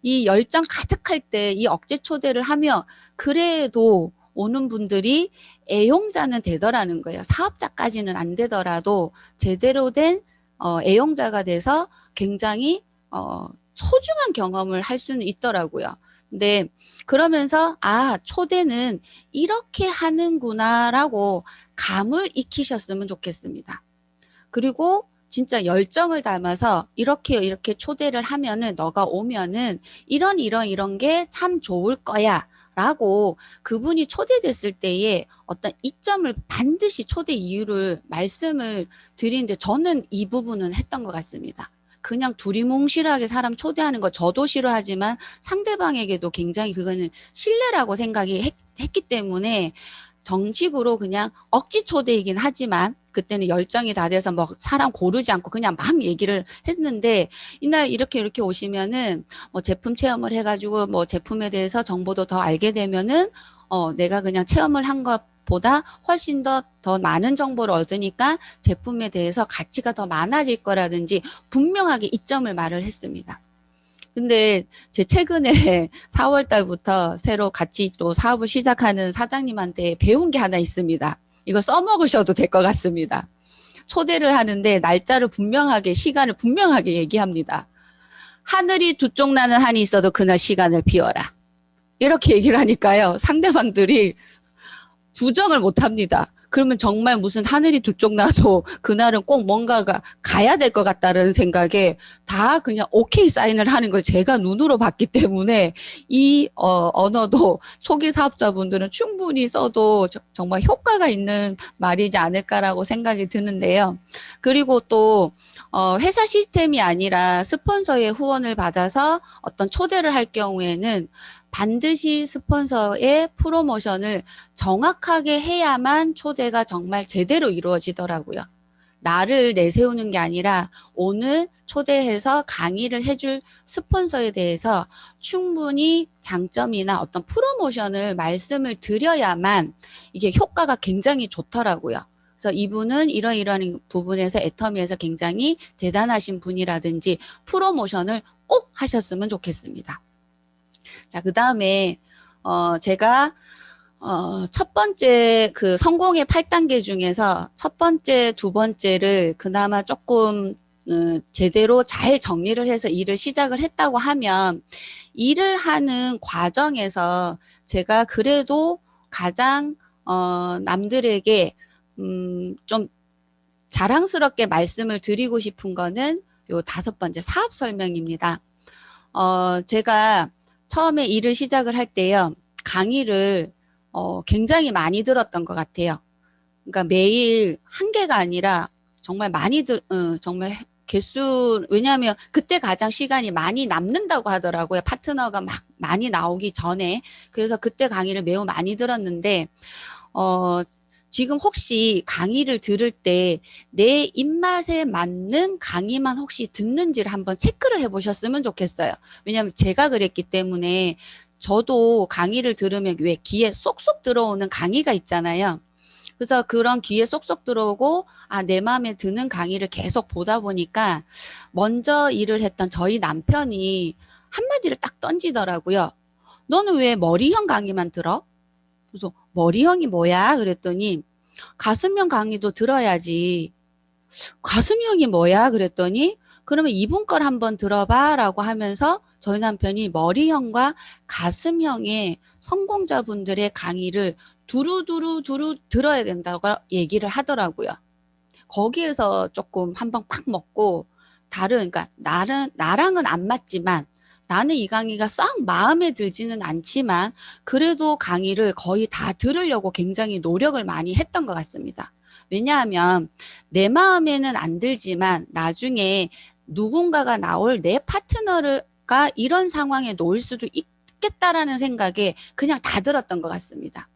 이 열정 가득할 때 이 억지 초대를 하면 그래도 오는 분들이 애용자는 되더라는 거예요. 사업자까지는 안 되더라도 제대로 된 애용자가 돼서 굉장히 소중한 경험을 할 수는 있더라고요. 근데 그러면서 초대는 이렇게 하는구나라고 감을 익히셨으면 좋겠습니다. 그리고 진짜 열정을 담아서 이렇게 초대를 하면은 너가 오면은 이런 게 참 좋을 거야 라고 그분이 초대됐을 때에 어떤 이점을 반드시 초대 이유를 말씀을 드리는데 저는 이 부분은 했던 것 같습니다. 그냥 두리뭉실하게 사람 초대하는 거 저도 싫어하지만 상대방에게도 굉장히 그거는 신뢰라고 생각이 했기 때문에 정식으로 그냥 억지 초대이긴 하지만 그때는 열정이 다 돼서 뭐 사람 고르지 않고 그냥 막 얘기를 했는데 이날 이렇게 오시면은 뭐 제품 체험을 해가지고 뭐 제품에 대해서 정보도 더 알게 되면은 내가 그냥 체험을 한 것보다 훨씬 더 많은 정보를 얻으니까 제품에 대해서 가치가 더 많아질 거라든지 분명하게 이점을 말을 했습니다. 근데 제 최근에 4월 달부터 새로 같이 또 사업을 시작하는 사장님한테 배운 게 하나 있습니다. 이거 써먹으셔도 될 것 같습니다. 초대를 하는데 날짜를 분명하게 시간을 분명하게 얘기합니다. 하늘이 두 쪽 나는 한이 있어도 그날 시간을 비워라. 이렇게 얘기를 하니까요. 상대방들이 부정을 못합니다. 그러면 정말 무슨 하늘이 두 쪽 나도 그날은 꼭 뭔가가 가야 될 것 같다는 생각에 다 그냥 오케이 사인을 하는 걸 제가 눈으로 봤기 때문에 이 언어도 초기 사업자분들은 충분히 써도 정말 효과가 있는 말이지 않을까라고 생각이 드는데요. 그리고 또 회사 시스템이 아니라 스폰서의 후원을 받아서 어떤 초대를 할 경우에는 반드시 스폰서의 프로모션을 정확하게 해야만 초대가 정말 제대로 이루어지더라고요. 나를 내세우는 게 아니라 오늘 초대해서 강의를 해줄 스폰서에 대해서 충분히 장점이나 어떤 프로모션을 말씀을 드려야만 이게 효과가 굉장히 좋더라고요. 그래서 이분은 이러이러한 부분에서 애터미에서 굉장히 대단하신 분이라든지 프로모션을 꼭 하셨으면 좋겠습니다. 자, 그 다음에, 제가, 첫 번째 그 성공의 8단계 중에서 첫 번째, 두 번째를 그나마 조금, 제대로 잘 정리를 해서 일을 시작을 했다고 하면, 일을 하는 과정에서 제가 그래도 가장, 남들에게, 좀 자랑스럽게 말씀을 드리고 싶은 거는 요 다섯 번째 사업 설명입니다. 제가 처음에 일을 시작을 할 때요, 강의를 굉장히 많이 들었던 것 같아요. 그러니까 매일 한 개가 아니라 정말 많이 정말 개수, 왜냐하면 그때 가장 시간이 많이 남는다고 하더라고요. 파트너가 막 많이 나오기 전에. 그래서 그때 강의를 매우 많이 들었는데, 지금 혹시 강의를 들을 때 내 입맛에 맞는 강의만 혹시 듣는지를 한번 체크를 해보셨으면 좋겠어요. 왜냐하면 제가 그랬기 때문에 저도 강의를 들으면 왜 귀에 쏙쏙 들어오는 강의가 있잖아요. 그래서 그런 귀에 쏙쏙 들어오고 내 마음에 드는 강의를 계속 보다 보니까 먼저 일을 했던 저희 남편이 한마디를 딱 던지더라고요. 너는 왜 머리형 강의만 들어? 그래서 머리형이 뭐야? 그랬더니 가슴형 강의도 들어야지. 가슴형이 뭐야? 그랬더니 그러면 이분 걸 한번 들어봐 라고 하면서 저희 남편이 머리형과 가슴형의 성공자분들의 강의를 두루두루 들어야 된다고 얘기를 하더라고요. 거기에서 조금 한번 팍 먹고 그러니까 나랑은 안 맞지만 나는 이 강의가 싹 마음에 들지는 않지만 그래도 강의를 거의 다 들으려고 굉장히 노력을 많이 했던 것 같습니다. 왜냐하면 내 마음에는 안 들지만 나중에 누군가가 나올 내 파트너가 이런 상황에 놓일 수도 있겠다라는 생각에 그냥 다 들었던 것 같습니다.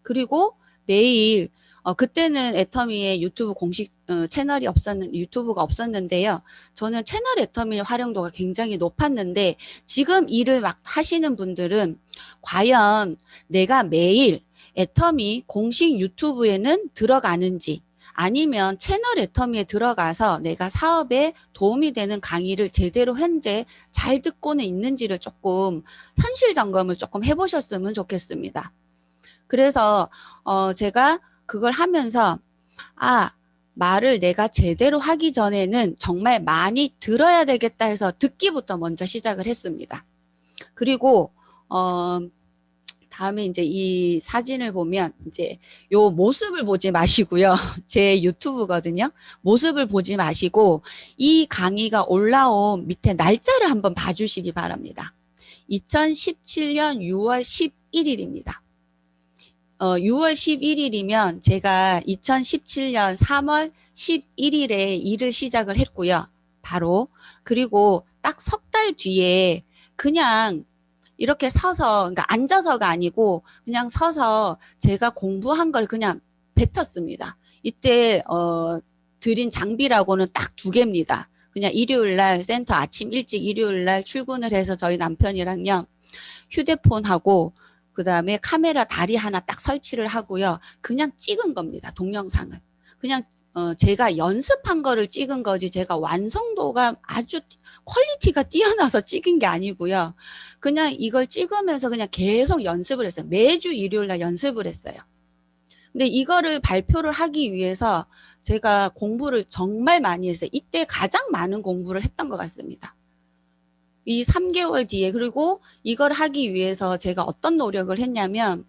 그리고 매일 그때는 애터미의 유튜브 공식 채널이 유튜브가 없었는데요. 저는 채널 애터미의 활용도가 굉장히 높았는데 지금 일을 막 하시는 분들은 과연 내가 매일 애터미 공식 유튜브에는 들어가는지 아니면 채널 애터미에 들어가서 내가 사업에 도움이 되는 강의를 제대로 현재 잘 듣고는 있는지를 조금 현실 점검을 조금 해보셨으면 좋겠습니다. 그래서 제가 그걸 하면서 말을 내가 제대로 하기 전에는 정말 많이 들어야 되겠다 해서 듣기부터 먼저 시작을 했습니다. 그리고 다음에 이제 이 사진을 보면 이제 요 모습을 보지 마시고요. 제 유튜브거든요. 모습을 보지 마시고 이 강의가 올라온 밑에 날짜를 한번 봐주시기 바랍니다. 2017년 6월 11일입니다. 6월 11일이면 제가 2017년 3월 11일에 일을 시작을 했고요. 바로. 그리고 딱 석 달 뒤에 그냥 이렇게 서서, 그러니까 앉아서가 아니고 그냥 서서 제가 공부한 걸 그냥 뱉었습니다. 이때, 드린 장비라고는 딱 두 개입니다. 그냥 일요일 날 센터 아침 일찍 일요일 날 출근을 해서 저희 남편이랑요. 휴대폰하고 그 다음에 카메라 다리 하나 딱 설치를 하고요. 그냥 찍은 겁니다. 동영상을. 그냥 제가 연습한 거를 찍은 거지 제가 완성도가 아주 퀄리티가 뛰어나서 찍은 게 아니고요. 그냥 이걸 찍으면서 그냥 계속 연습을 했어요. 매주 일요일 날 연습을 했어요. 근데 이거를 발표를 하기 위해서 제가 공부를 정말 많이 했어요. 이때 가장 많은 공부를 했던 것 같습니다. 이 3개월 뒤에. 그리고 이걸 하기 위해서 제가 어떤 노력을 했냐면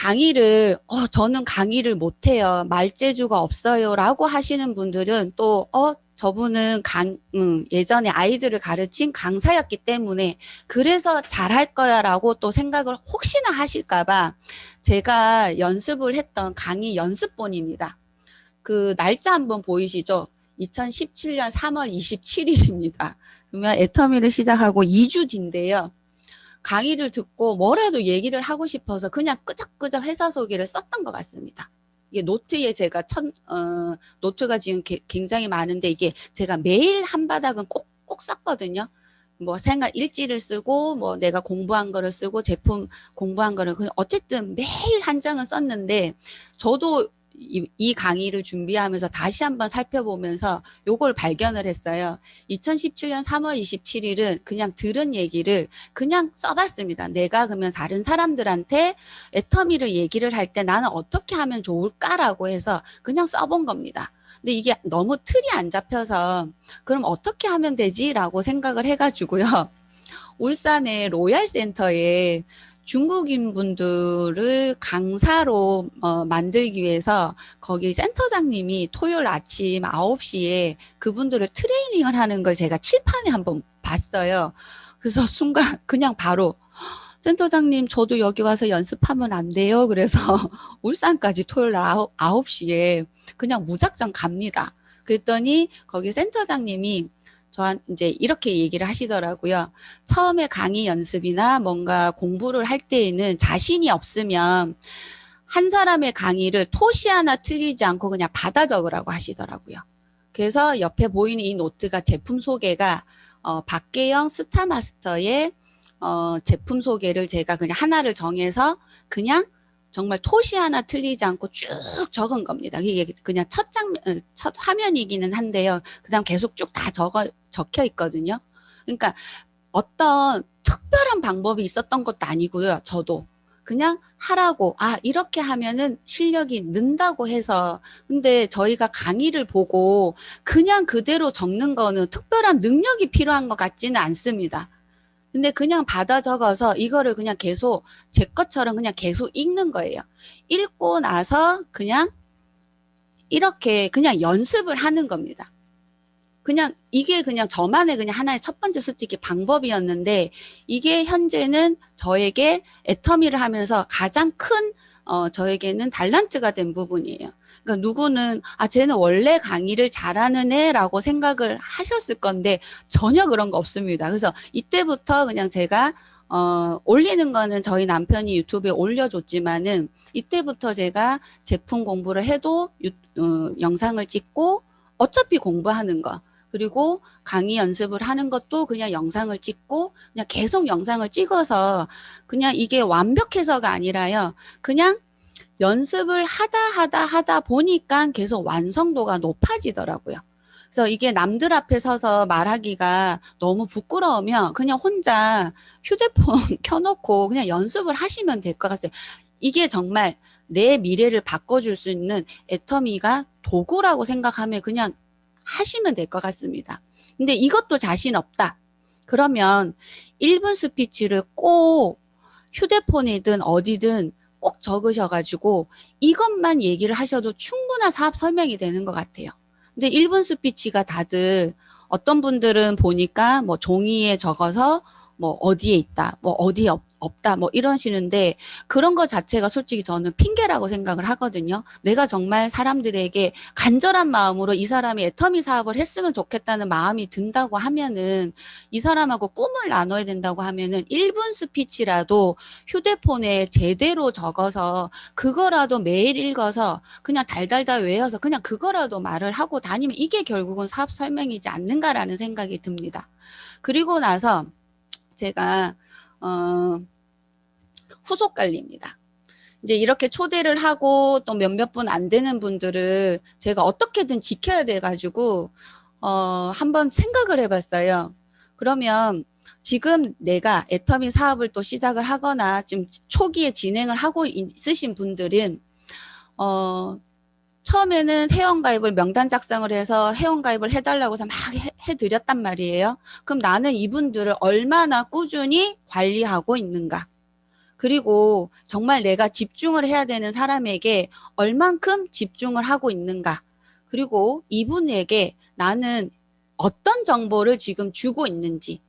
강의를 저는 강의를 못해요. 말재주가 없어요. 라고 하시는 분들은 또 저분은 예전에 아이들을 가르친 강사였기 때문에 그래서 잘할 거야 라고 또 생각을 혹시나 하실까 봐 제가 연습을 했던 강의 연습본입니다. 그 날짜 한번 보이시죠? 2017년 3월 27일입니다. 그러면 애터미를 시작하고 2주 뒤인데요. 강의를 듣고 뭐라도 얘기를 하고 싶어서 그냥 끄적끄적 회사 소개를 썼던 것 같습니다. 이게 노트에 제가 노트가 지금 굉장히 많은데 이게 제가 매일 한 바닥은 꼭 썼거든요. 뭐 생활 일지를 쓰고 뭐 내가 공부한 거를 쓰고 제품 공부한 거를 어쨌든 매일 한 장은 썼는데 저도 이 강의를 준비하면서 다시 한번 살펴보면서 요걸 발견을 했어요. 2017년 3월 27일은 그냥 들은 얘기를 그냥 써봤습니다. 내가 그러면 다른 사람들한테 애터미를 얘기를 할 때 나는 어떻게 하면 좋을까라고 해서 그냥 써본 겁니다. 근데 이게 너무 틀이 안 잡혀서 그럼 어떻게 하면 되지? 라고 생각을 해가지고요. 울산의 로얄센터에 중국인 분들을 강사로 만들기 위해서 거기 센터장님이 토요일 아침 9시에 그분들을 트레이닝을 하는 걸 제가 칠판에 한번 봤어요. 그래서 순간 그냥 바로 센터장님 저도 여기 와서 연습하면 안 돼요? 그래서 울산까지 토요일 9시에 그냥 무작정 갑니다. 그랬더니 거기 센터장님이 저한테 이제 이렇게 얘기를 하시더라고요. 처음에 강의 연습이나 뭔가 공부를 할 때에는 자신이 없으면 한 사람의 강의를 토시 하나 틀리지 않고 그냥 받아 적으라고 하시더라고요. 그래서 옆에 보이는 이 노트가 제품 소개가 박계영 스타마스터의 제품 소개를 제가 그냥 하나를 정해서 그냥 정말 토시 하나 틀리지 않고 쭉 적은 겁니다. 이게 그냥 첫 화면이기는 한데요. 그 다음 계속 쭉 다 적혀 있거든요. 그러니까 어떤 특별한 방법이 있었던 것도 아니고요. 저도 그냥 하라고 이렇게 하면은 실력이 는다고 해서 근데 저희가 강의를 보고 그냥 그대로 적는 거는 특별한 능력이 필요한 것 같지는 않습니다. 근데 그냥 받아 적어서 이거를 그냥 계속 제 것처럼 그냥 계속 읽는 거예요. 읽고 나서 그냥 이렇게 그냥 연습을 하는 겁니다. 그냥 이게 그냥 저만의 그냥 하나의 첫 번째 솔직히 방법이었는데 이게 현재는 저에게 애터미를 하면서 가장 큰 저에게는 달란트가 된 부분이에요. 그러니까 누구는 쟤는 원래 강의를 잘하는 애라고 생각을 하셨을 건데 전혀 그런 거 없습니다. 그래서 이때부터 그냥 제가 올리는 거는 저희 남편이 유튜브에 올려줬지만은 이때부터 제가 제품 공부를 해도 영상을 찍고 어차피 공부하는 거 그리고 강의 연습을 하는 것도 그냥 영상을 찍고 그냥 계속 영상을 찍어서 그냥 이게 완벽해서가 아니라요. 그냥 연습을 하다 보니까 계속 완성도가 높아지더라고요. 그래서 이게 남들 앞에 서서 말하기가 너무 부끄러우면 그냥 혼자 휴대폰 켜놓고 그냥 연습을 하시면 될 것 같아요. 이게 정말 내 미래를 바꿔줄 수 있는 애터미가 도구라고 생각하면 그냥 하시면 될 것 같습니다. 근데 이것도 자신 없다. 그러면 1분 스피치를 꼭 휴대폰이든 어디든 꼭 적으셔가지고 이것만 얘기를 하셔도 충분한 사업 설명이 되는 것 같아요. 근데 1분 스피치가 다들 어떤 분들은 보니까 뭐 종이에 적어서 뭐 어디에 있다, 뭐 어디에 없다, 뭐 이러시는데 그런 거 자체가 솔직히 저는 핑계라고 생각을 하거든요. 내가 정말 사람들에게 간절한 마음으로 이 사람이 애터미 사업을 했으면 좋겠다는 마음이 든다고 하면은 이 사람하고 꿈을 나눠야 된다고 하면은 1분 스피치라도 휴대폰에 제대로 적어서 그거라도 매일 읽어서 그냥 달달달 외워서 그냥 그거라도 말을 하고 다니면 이게 결국은 사업 설명이지 않는가라는 생각이 듭니다. 그리고 나서 제가 후속 관리입니다. 이제 이렇게 초대를 하고 또 몇몇 분 안 되는 분들을 제가 어떻게든 지켜야 돼가지고 한번 생각을 해봤어요. 그러면 지금 내가 애터미 사업을 또 시작을 하거나 지금 초기에 진행을 하고 있으신 분들은 처음에는 회원가입을 명단 작성을 해서 회원가입을 해달라고 해서 막 해드렸단 말이에요. 그럼 나는 이분들을 얼마나 꾸준히 관리하고 있는가? 그리고 정말 내가 집중을 해야 되는 사람에게 얼만큼 집중을 하고 있는가. 그리고 이분에게 나는 어떤 정보를 지금 주고 있는지,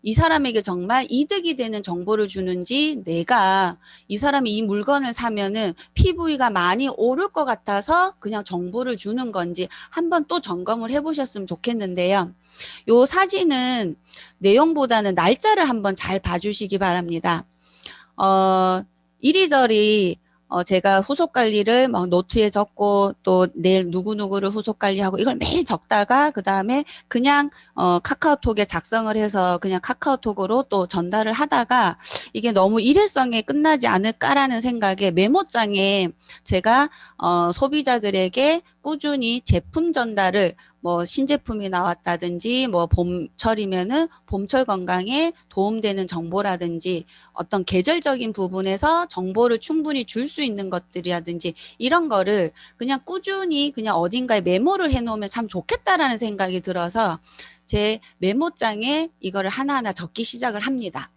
이 사람에게 정말 이득이 되는 정보를 주는지, 내가 이 사람이 이 물건을 사면은 PV가 많이 오를 것 같아서 그냥 정보를 주는 건지 한번 또 점검을 해보셨으면 좋겠는데요. 요 사진은 내용보다는 날짜를 한번 잘 봐주시기 바랍니다. 이리저리 제가 후속 관리를 막 노트에 적고 또 내일 누구누구를 후속 관리하고 이걸 매일 적다가 그 다음에 그냥 카카오톡에 작성을 해서 그냥 카카오톡으로 또 전달을 하다가 이게 너무 일회성에 끝나지 않을까라는 생각에 메모장에 제가 소비자들에게 꾸준히 제품 전달을 뭐 신제품이 나왔다든지 뭐 봄철이면은 봄철 건강에 도움되는 정보라든지 어떤 계절적인 부분에서 정보를 충분히 줄 수 있는 것들이라든지 이런 거를 그냥 꾸준히 그냥 어딘가에 메모를 해놓으면 참 좋겠다라는 생각이 들어서 제 메모장에 이거를 하나하나 적기 시작을 합니다.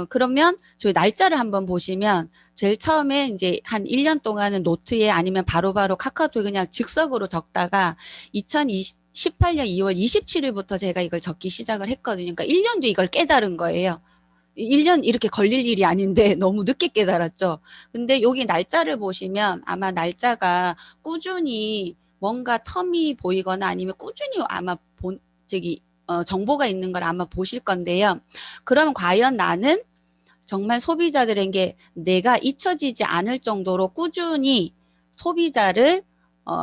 그러면 저희 날짜를 한번 보시면 제일 처음에 이제 한 1년 동안은 노트에 아니면 바로바로 카카오톡에 그냥 즉석으로 적다가 2018년 2월 27일부터 제가 이걸 적기 시작을 했거든요. 그러니까 1년 뒤에 이걸 깨달은 거예요. 1년 이렇게 걸릴 일이 아닌데 너무 늦게 깨달았죠. 근데 여기 날짜를 보시면 아마 날짜가 꾸준히 뭔가 텀이 보이거나 아니면 꾸준히 아마 정보가 있는 걸 아마 보실 건데요. 그러면 과연 나는 정말 소비자들에게 내가 잊혀지지 않을 정도로 꾸준히 소비자를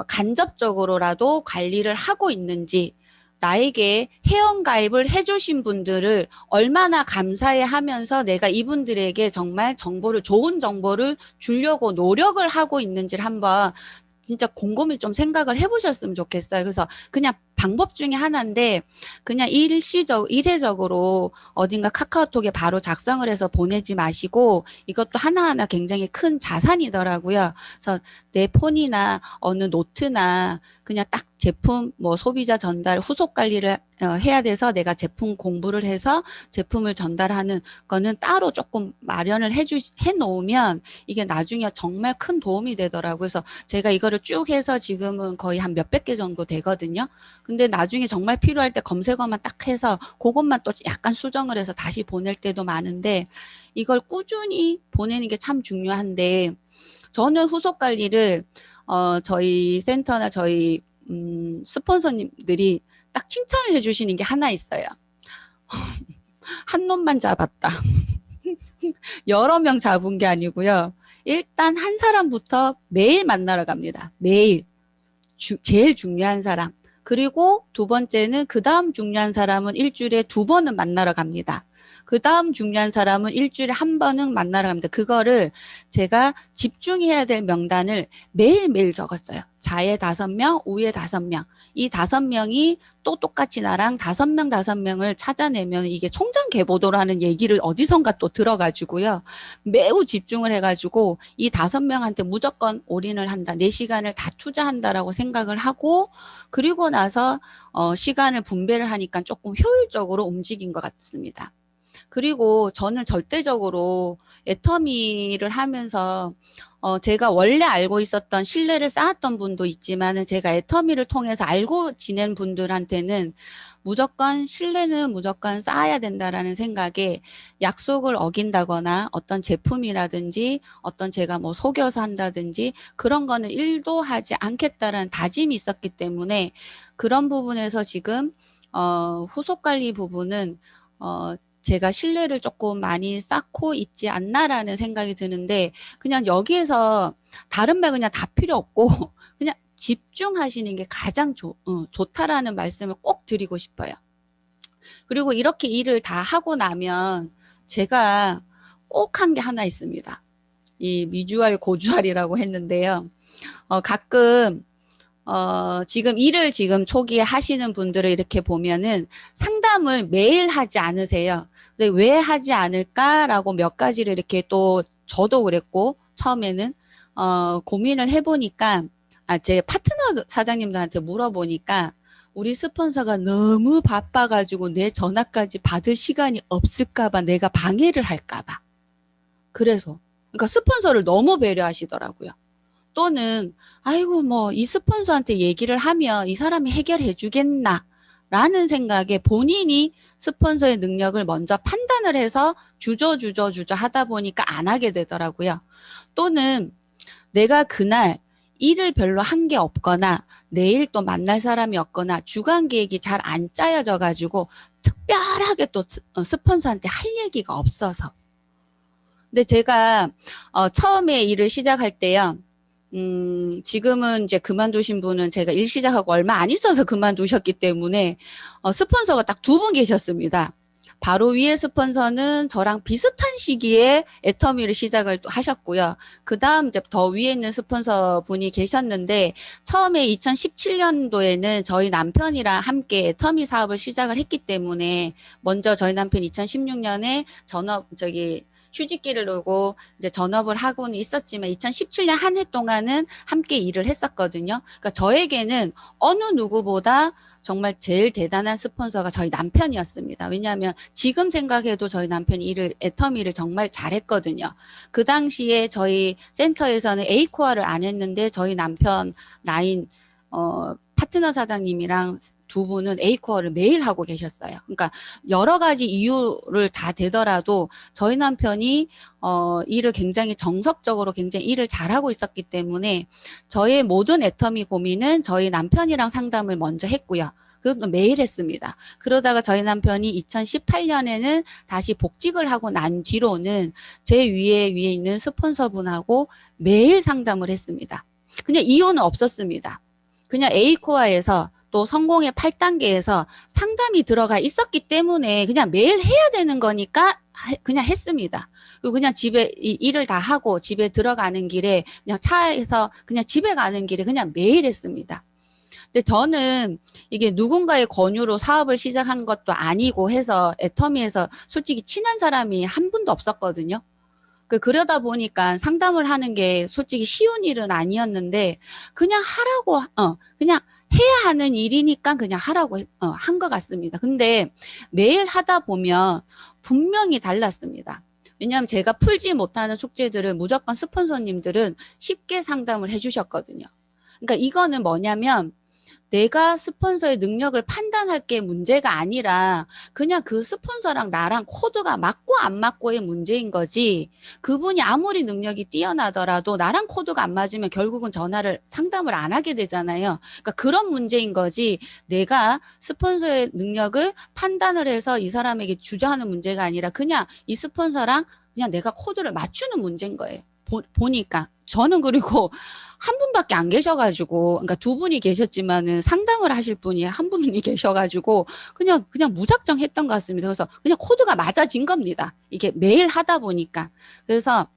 간접적으로라도 관리를 하고 있는지, 나에게 회원가입을 해주신 분들을 얼마나 감사해 하면서 내가 이분들에게 정말 좋은 정보를 주려고 노력을 하고 있는지를 한번 진짜 곰곰이 좀 생각을 해보셨으면 좋겠어요. 그래서 그냥 방법 중에 하나인데 그냥 일회적으로 어딘가 카카오톡에 바로 작성을 해서 보내지 마시고 이것도 하나하나 굉장히 큰 자산이더라고요. 그래서 내 폰이나 어느 노트나 그냥 딱 제품 뭐 소비자 전달 후속 관리를 해야 돼서 내가 제품 공부를 해서 제품을 전달하는 거는 따로 조금 마련을 해 놓으면 이게 나중에 정말 큰 도움이 되더라고요. 그래서 제가 이거를 쭉 해서 지금은 거의 한 몇백 개 정도 되거든요. 근데 나중에 정말 필요할 때 검색어만 딱 해서 그것만 또 약간 수정을 해서 다시 보낼 때도 많은데 이걸 꾸준히 보내는 게 참 중요한데 저는 후속 관리를 저희 센터나 저희 스폰서님들이 딱 칭찬을 해주시는 게 하나 있어요. 한 놈만 잡았다. 여러 명 잡은 게 아니고요. 일단 한 사람부터 매일 만나러 갑니다. 매일. 제일 중요한 사람. 그리고 두 번째는 그 다음 중요한 사람은 일주일에 2번은 만나러 갑니다. 그 다음 중요한 사람은 일주일에 1번은 만나러 갑니다. 그거를 제가 집중해야 될 명단을 매일매일 적었어요. 자에 5명, 우에 5명. 이 5명이 또 똑같이 나랑 5명을 찾아내면 이게 총장계보도라는 얘기를 어디선가 또 들어가지고요. 매우 집중을 해가지고 이 5명한테 무조건 올인을 한다. 내 시간을 다 투자한다라고 생각을 하고 그리고 나서 시간을 분배를 하니까 조금 효율적으로 움직인 것 같습니다. 그리고 저는 절대적으로 애터미를 하면서 제가 원래 알고 있었던 신뢰를 쌓았던 분도 있지만은 제가 애터미를 통해서 알고 지낸 분들한테는 무조건 신뢰는 무조건 쌓아야 된다라는 생각에 약속을 어긴다거나 어떤 제품이라든지 어떤 제가 뭐 속여서 한다든지 그런 거는 1도 하지 않겠다라는 다짐이 있었기 때문에 그런 부분에서 지금 후속 관리 부분은 제가 신뢰를 조금 많이 쌓고 있지 않나라는 생각이 드는데 그냥 여기에서 다른 말 그냥 다 필요 없고 그냥 집중하시는 게 가장 좋다라는 말씀을 꼭 드리고 싶어요. 그리고 이렇게 일을 다 하고 나면 제가 꼭 한 게 하나 있습니다. 이 미주알 고주알이라고 했는데요. 가끔 지금 일을 지금 초기에 하시는 분들을 이렇게 보면은 상담을 매일 하지 않으세요. 근데 왜 하지 않을까라고 몇 가지를 이렇게 또 저도 그랬고 처음에는 고민을 해보니까 제 파트너 사장님들한테 물어보니까 우리 스폰서가 너무 바빠가지고 내 전화까지 받을 시간이 없을까봐 내가 방해를 할까봐. 그래서. 그러니까 스폰서를 너무 배려하시더라고요. 또는 아이고 뭐 이 스폰서한테 얘기를 하면 이 사람이 해결해 주겠나 라는 생각에 본인이 스폰서의 능력을 먼저 판단을 해서 주저 하다 보니까 안 하게 되더라고요. 또는 내가 그날 일을 별로 한 게 없거나 내일 또 만날 사람이 없거나 주간 계획이 잘 안 짜여져 가지고 특별하게 또 스폰서한테 할 얘기가 없어서. 근데 제가 처음에 일을 시작할 때요. 지금은 이제 그만두신 분은 제가 일 시작하고 얼마 안 있어서 그만두셨기 때문에 스폰서가 딱 두 분 계셨습니다. 바로 위에 스폰서는 저랑 비슷한 시기에 애터미를 시작을 또 하셨고요. 그 다음 이제 더 위에 있는 스폰서 분이 계셨는데 처음에 2017년도에는 저희 남편이랑 함께 애터미 사업을 시작을 했기 때문에 먼저 저희 남편 2016년에 휴직기를 놓고 이제 전업을 하고는 있었지만 2017년 한 해 동안은 함께 일을 했었거든요. 그러니까 저에게는 어느 누구보다 정말 제일 대단한 스폰서가 저희 남편이었습니다. 왜냐하면 지금 생각해도 저희 남편이 애터미를 정말 잘했거든요. 그 당시에 저희 센터에서는 A코어를 안 했는데 저희 남편 라인 파트너 사장님이랑 두 분은 A코어를 매일 하고 계셨어요. 그러니까 여러 가지 이유를 다 되더라도 저희 남편이 일을 굉장히 정석적으로 굉장히 일을 잘하고 있었기 때문에 저의 모든 애터미 고민은 저희 남편이랑 상담을 먼저 했고요. 그것도 매일 했습니다. 그러다가 저희 남편이 2018년에는 다시 복직을 하고 난 뒤로는 제 위에 있는 스폰서분하고 매일 상담을 했습니다. 그냥 이유는 없었습니다. 그냥 A코어에서 또 성공의 8단계에서 상담이 들어가 있었기 때문에 그냥 매일 해야 되는 거니까 그냥 했습니다. 그리고 그냥 집에 일을 다 하고 집에 들어가는 길에 그냥 차에서 그냥 집에 가는 길에 그냥 매일 했습니다. 근데 저는 이게 누군가의 권유로 사업을 시작한 것도 아니고 해서 애터미에서 솔직히 친한 사람이 한 분도 없었거든요. 그러다 보니까 상담을 하는 게 솔직히 쉬운 일은 아니었는데 그냥 하라고 그냥 해야 하는 일이니까 그냥 하라고 한 것 같습니다. 근데 매일 하다 보면 분명히 달랐습니다. 왜냐하면 제가 풀지 못하는 숙제들을 무조건 스폰서님들은 쉽게 상담을 해주셨거든요. 그러니까 이거는 뭐냐면 내가 스폰서의 능력을 판단할 게 문제가 아니라 그냥 그 스폰서랑 나랑 코드가 맞고 안 맞고의 문제인 거지. 그분이 아무리 능력이 뛰어나더라도 나랑 코드가 안 맞으면 결국은 상담을 안 하게 되잖아요. 그러니까 그런 문제인 거지. 내가 스폰서의 능력을 판단을 해서 이 사람에게 주저하는 문제가 아니라 그냥 이 스폰서랑 그냥 내가 코드를 맞추는 문제인 거예요. 보니까 저는 그리고 한 분밖에 안 계셔가지고, 그러니까 두 분이 계셨지만은 상담을 하실 분이 한 분이 계셔가지고 그냥 무작정 했던 것 같습니다. 그래서 그냥 코드가 맞아진 겁니다. 이게 매일 하다 보니까. 그래서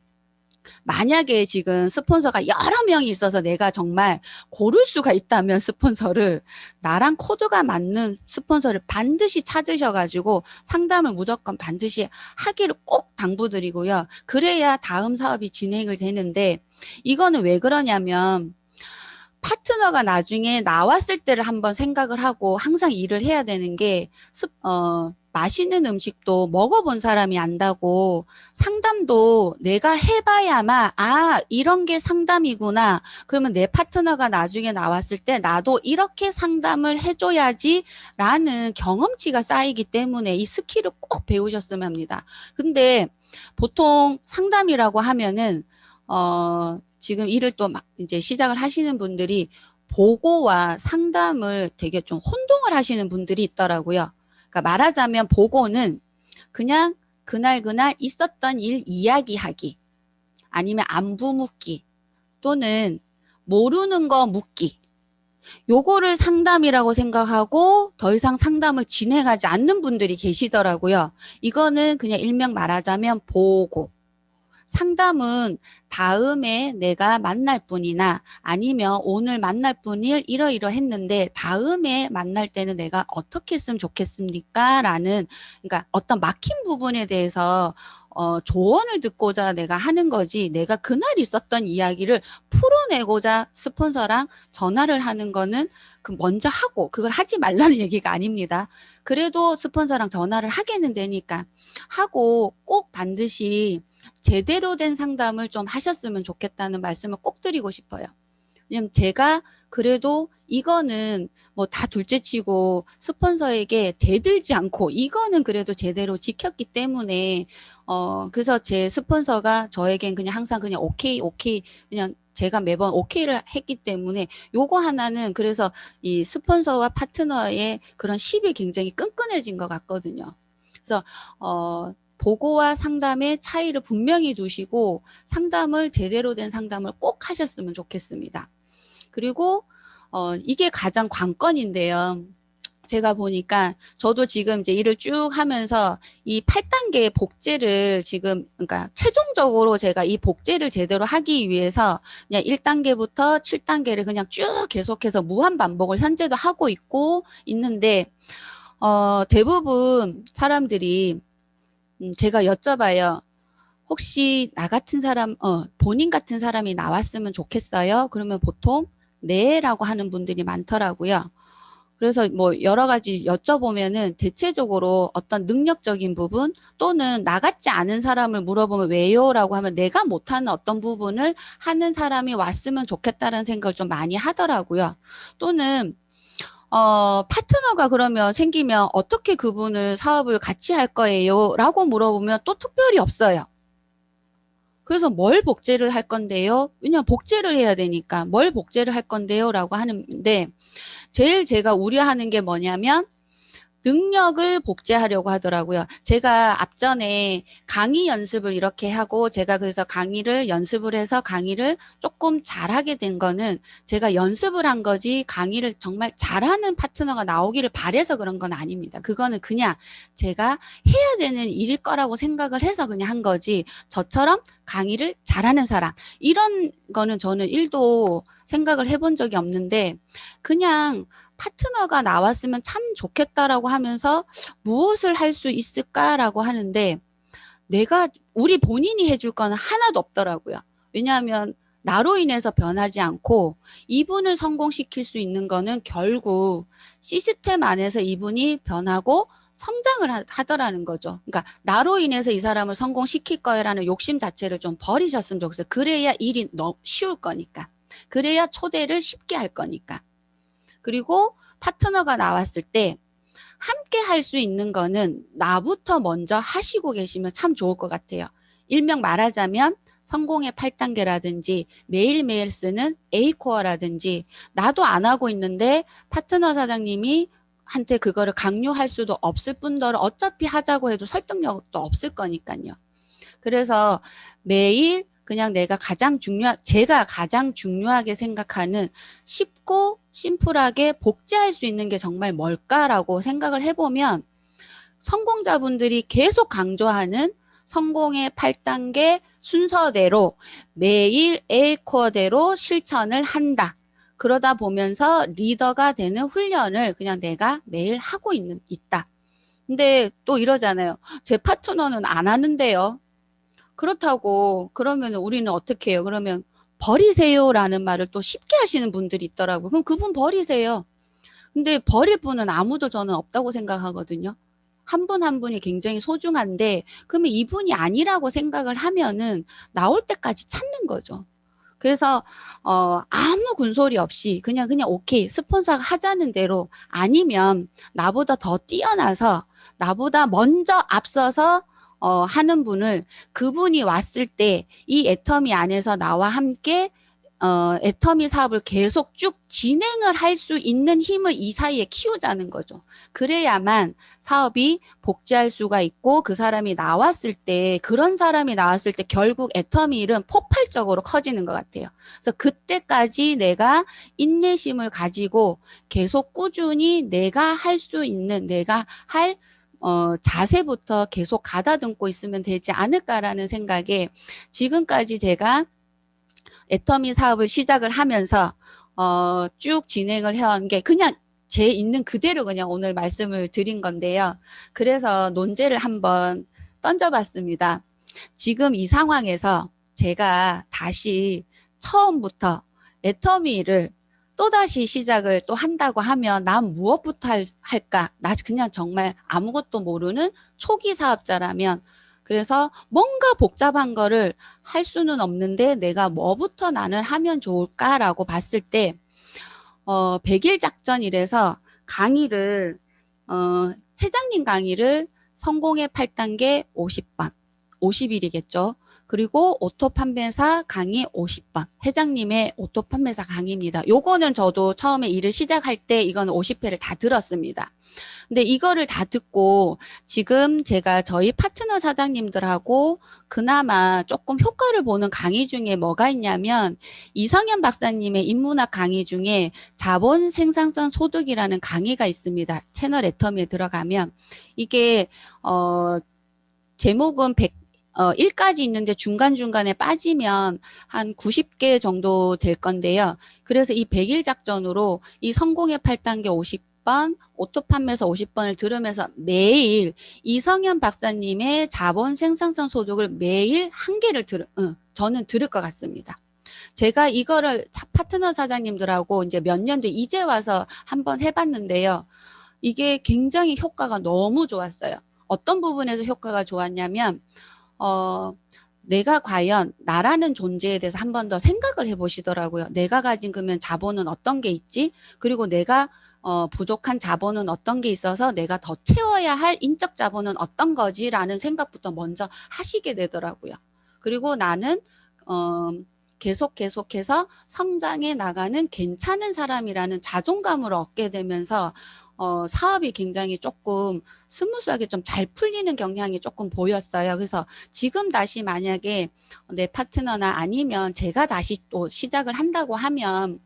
만약에 지금 스폰서가 여러 명이 있어서 내가 정말 고를 수가 있다면 스폰서를 나랑 코드가 맞는 스폰서를 반드시 찾으셔가지고 상담을 무조건 반드시 하기를 꼭 당부드리고요. 그래야 다음 사업이 진행을 되는데 이거는 왜 그러냐면 파트너가 나중에 나왔을 때를 한번 생각을 하고 항상 일을 해야 되는 게 맛있는 음식도 먹어본 사람이 안다고 상담도 내가 해봐야만 이런 게 상담이구나. 그러면 내 파트너가 나중에 나왔을 때 나도 이렇게 상담을 해줘야지 라는 경험치가 쌓이기 때문에 이 스킬을 꼭 배우셨으면 합니다. 근데 보통 상담이라고 하면은 지금 일을 또 막 이제 시작을 하시는 분들이 보고와 상담을 되게 좀 혼동을 하시는 분들이 있더라고요. 그러니까 말하자면 보고는 그냥 그날 있었던 일 이야기하기 아니면 안부 묻기 또는 모르는 거 묻기 요거를 상담이라고 생각하고 더 이상 상담을 진행하지 않는 분들이 계시더라고요. 이거는 그냥 일명 말하자면 보고 상담은 다음에 내가 만날 분이나 아니면 오늘 만날 분을 이러이러했는데 다음에 만날 때는 내가 어떻게 했으면 좋겠습니까? 라는 그러니까 어떤 막힌 부분에 대해서 조언을 듣고자 내가 하는 거지 내가 그날 있었던 이야기를 풀어내고자 스폰서랑 전화를 하는 거는 먼저 하고 그걸 하지 말라는 얘기가 아닙니다. 그래도 스폰서랑 전화를 하게는 되니까 하고 꼭 반드시 제대로 된 상담을 좀 하셨으면 좋겠다는 말씀을 꼭 드리고 싶어요. 왜냐면 제가 그래도 이거는 뭐 다 둘째치고 스폰서에게 대들지 않고 이거는 그래도 제대로 지켰기 때문에 그래서 제 스폰서가 저에겐 그냥 항상 그냥 오케이 오케이 그냥 제가 매번 오케이를 했기 때문에 요거 하나는 그래서 이 스폰서와 파트너의 그런 십이 굉장히 끈끈해진 것 같거든요. 그래서 보고와 상담의 차이를 분명히 두시고 상담을 제대로 된 상담을 꼭 하셨으면 좋겠습니다. 그리고 이게 가장 관건인데요. 제가 보니까 저도 지금 이제 일을 쭉 하면서 이 8단계의 복제를 지금 그러니까 최종적으로 제가 이 복제를 제대로 하기 위해서 그냥 1단계부터 7단계를 그냥 쭉 계속해서 무한 반복을 현재도 하고 있는데 대부분 사람들이 제가 여쭤봐요. 혹시 나 같은 사람, 본인 같은 사람이 나왔으면 좋겠어요? 그러면 보통 네라고 하는 분들이 많더라고요. 그래서 뭐 여러 가지 여쭤보면은 대체적으로 어떤 능력적인 부분 또는 나 같지 않은 사람을 물어보면 왜요? 라고 하면 내가 못하는 어떤 부분을 하는 사람이 왔으면 좋겠다는 생각을 좀 많이 하더라고요. 또는 파트너가 그러면 생기면 어떻게 그분을 사업을 같이 할 거예요? 라고 물어보면 또 특별히 없어요. 그래서 뭘 복제를 할 건데요? 왜냐면 복제를 해야 되니까 뭘 복제를 할 건데요? 라고 하는데 제일 제가 우려하는 게 뭐냐면 능력을 복제하려고 하더라고요. 제가 앞전에 강의 연습을 이렇게 하고 제가 그래서 강의를 연습을 해서 강의를 조금 잘하게 된 거는 제가 연습을 한 거지 강의를 정말 잘하는 파트너가 나오기를 바래서 그런 건 아닙니다. 그거는 그냥 제가 해야 되는 일일 거라고 생각을 해서 그냥 한 거지 저처럼 강의를 잘하는 사람 이런 거는 저는 1도 생각을 해본 적이 없는데 그냥 파트너가 나왔으면 참 좋겠다라고 하면서 무엇을 할 수 있을까라고 하는데 우리 본인이 해줄 거는 하나도 없더라고요. 왜냐하면 나로 인해서 변하지 않고 이분을 성공시킬 수 있는 거는 결국 시스템 안에서 이분이 변하고 성장을 하더라는 거죠. 그러니까 나로 인해서 이 사람을 성공시킬 거라는 욕심 자체를 좀 버리셨으면 좋겠어요. 그래야 일이 너무 쉬울 거니까. 그래야 초대를 쉽게 할 거니까. 그리고 파트너가 나왔을 때 함께 할 수 있는 거는 나부터 먼저 하시고 계시면 참 좋을 것 같아요. 일명 말하자면 성공의 8단계라든지 매일매일 쓰는 A코어라든지 나도 안 하고 있는데 파트너 사장님이 한테 그거를 강요할 수도 없을 뿐더러 어차피 하자고 해도 설득력도 없을 거니까요. 그래서 매일 그냥 제가 가장 중요하게 생각하는 쉽고 심플하게 복제할 수 있는 게 정말 뭘까라고 생각을 해보면 성공자분들이 계속 강조하는 성공의 8단계 순서대로 매일 A코어대로 실천을 한다. 그러다 보면서 리더가 되는 훈련을 그냥 내가 매일 하고 있다. 근데 또 이러잖아요. 제 파트너는 안 하는데요. 그렇다고 그러면 우리는 어떻게 해요? 그러면 버리세요라는 말을 또 쉽게 하시는 분들이 있더라고요. 그럼 그분 버리세요. 근데 버릴 분은 아무도 저는 없다고 생각하거든요. 한 분 한 분이 굉장히 소중한데 그러면 이분이 아니라고 생각을 하면은 나올 때까지 찾는 거죠. 그래서 아무 군소리 없이 그냥 오케이 스폰서가 하자는 대로 아니면 나보다 더 뛰어나서 나보다 먼저 앞서서 하는 분을 그분이 왔을 때 이 애터미 안에서 나와 함께 애터미 사업을 계속 쭉 진행을 할 수 있는 힘을 이 사이에 키우자는 거죠. 그래야만 사업이 복제할 수가 있고 그런 사람이 나왔을 때 결국 애터미 일은 폭발적으로 커지는 것 같아요. 그래서 그때까지 내가 인내심을 가지고 계속 꾸준히 내가 할 수 있는 내가 할 자세부터 계속 가다듬고 있으면 되지 않을까라는 생각에 지금까지 제가 애터미 사업을 시작을 하면서 쭉 진행을 해온 게 그냥 제 있는 그대로 그냥 오늘 말씀을 드린 건데요. 그래서 논제를 한번 던져봤습니다. 지금 이 상황에서 제가 다시 처음부터 애터미를 또다시 시작을 또 한다고 하면 난 무엇부터 할까? 나 그냥 정말 아무것도 모르는 초기 사업자라면 그래서 뭔가 복잡한 거를 할 수는 없는데 내가 뭐부터 나는 하면 좋을까라고 봤을 때 100일 작전이라서 강의를 회장님 강의를 성공의 8단계 50번, 50일이겠죠. 그리고 오토 판매사 강의 50번, 회장님의 오토 판매사 강의입니다. 요거는 저도 처음에 일을 시작할 때 이거는 50회를 다 들었습니다. 근데 이거를 다 듣고 지금 제가 저희 파트너 사장님들하고 그나마 조금 효과를 보는 강의 중에 뭐가 있냐면 이성현 박사님의 인문학 강의 중에 자본 생산성 소득이라는 강의가 있습니다. 채널 애터미에 들어가면 이게 제목은 1까지 있는데 중간중간에 빠지면 한 90개 정도 될 건데요. 그래서 이 100일 작전으로 이 성공의 8단계 50번, 오토 판매서 50번을 들으면서 매일 이성현 박사님의 자본 생산성 소득을 매일 한 개를 저는 들을 것 같습니다. 제가 이거를 파트너 사장님들하고 이제 몇 년 뒤 이제 와서 한번 해봤는데요. 이게 굉장히 효과가 너무 좋았어요. 어떤 부분에서 효과가 좋았냐면 내가 과연 나라는 존재에 대해서 한 번 더 생각을 해보시더라고요. 내가 가진 그러면 자본은 어떤 게 있지? 그리고 내가 부족한 자본은 어떤 게 있어서 내가 더 채워야 할 인적 자본은 어떤 거지라는 생각부터 먼저 하시게 되더라고요. 그리고 나는 계속해서 성장해 나가는 괜찮은 사람이라는 자존감을 얻게 되면서 사업이 굉장히 조금 스무스하게 좀 잘 풀리는 경향이 조금 보였어요. 그래서 지금 다시 만약에 내 파트너나 아니면 제가 다시 또 시작을 한다고 하면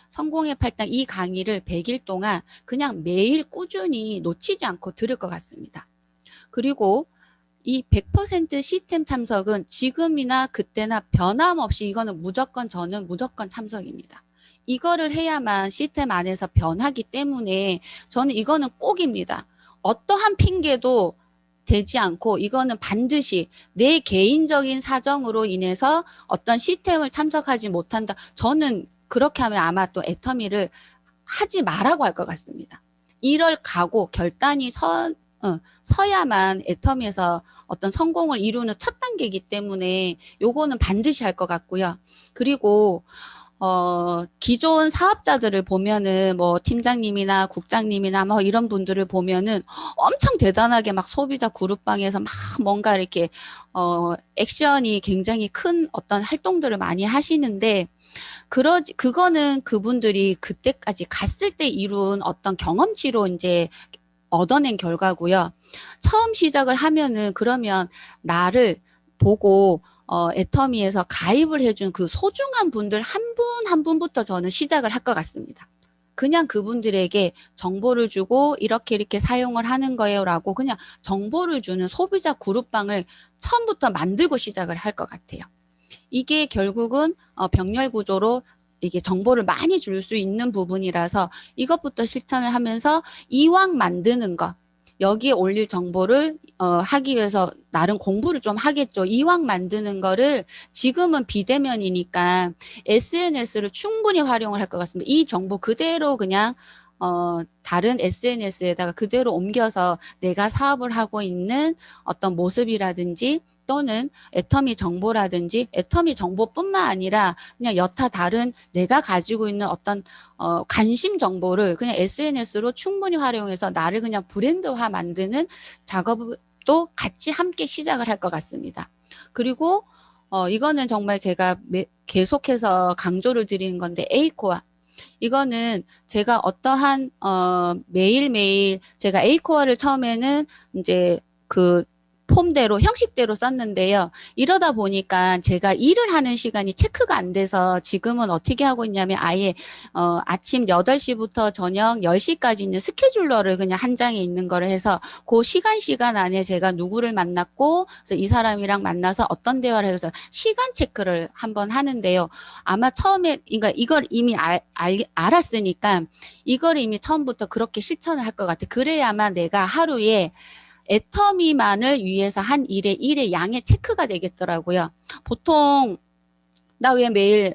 성공의 8단 이 강의를 100일 동안 그냥 매일 꾸준히 놓치지 않고 들을 것 같습니다. 그리고 이 100% 시스템 참석은 지금이나 그때나 변함없이 이거는 저는 무조건 참석입니다. 이거를 해야만 시스템 안에서 변하기 때문에 저는 이거는 꼭입니다. 어떠한 핑계도 되지 않고 이거는 반드시 내 개인적인 사정으로 인해서 어떤 시스템을 참석하지 못한다. 저는 그렇게 하면 아마 또 애터미를 하지 말라고 할 것 같습니다. 이럴 각오, 결단이 서야만 애터미에서 어떤 성공을 이루는 첫 단계이기 때문에 요거는 반드시 할 것 같고요. 그리고 기존 사업자들을 보면은 뭐 팀장님이나 국장님이나 뭐 이런 분들을 보면은 엄청 대단하게 막 소비자 그룹방에서 막 뭔가 이렇게 액션이 굉장히 큰 어떤 활동들을 많이 하시는데 그거는 그분들이 그때까지 갔을 때 이룬 어떤 경험치로 이제 얻어낸 결과고요. 처음 시작을 하면은 그러면 나를 보고 애터미에서 가입을 해준 그 소중한 분들 한 분 한 분부터 저는 시작을 할 것 같습니다. 그냥 그분들에게 정보를 주고 이렇게 사용을 하는 거예요라고 그냥 정보를 주는 소비자 그룹방을 처음부터 만들고 시작을 할 것 같아요. 이게 결국은 병렬 구조로 이게 정보를 많이 줄 수 있는 부분이라서 이것부터 실천을 하면서 이왕 만드는 것 여기에 올릴 정보를 하기 위해서 나름 공부를 좀 하겠죠. 이왕 만드는 거를 지금은 비대면이니까 SNS를 충분히 활용을 할 것 같습니다. 이 정보 그대로 그냥 다른 SNS에다가 그대로 옮겨서 내가 사업을 하고 있는 어떤 모습이라든지 또는 애터미 정보라든지 애터미 정보뿐만 아니라 그냥 여타 다른 내가 가지고 있는 어떤 관심 정보를 그냥 SNS로 충분히 활용해서 나를 그냥 브랜드화 만드는 작업도 같이 함께 시작을 할 것 같습니다. 그리고 이거는 정말 제가 계속해서 강조를 드리는 건데 A코어 이거는 제가 어떠한 매일매일 제가 A코어를 처음에는 이제 그 폼대로 형식대로 썼는데요. 이러다 보니까 제가 일을 하는 시간이 체크가 안 돼서 지금은 어떻게 하고 있냐면 아예 아침 8시부터 저녁 10시까지 있는 스케줄러를 그냥 한 장에 있는 거를 해서 그 시간 안에 제가 누구를 만났고 그래서 이 사람이랑 만나서 어떤 대화를 해서 시간 체크를 한번 하는데요. 아마 처음에 그러니까 이걸 이미 알았으니까 이걸 이미 처음부터 그렇게 실천을 할 것 같아요. 그래야만 내가 하루에 애터미만을 위해서 한 일의 양의 체크가 되겠더라고요. 보통 나 왜 매일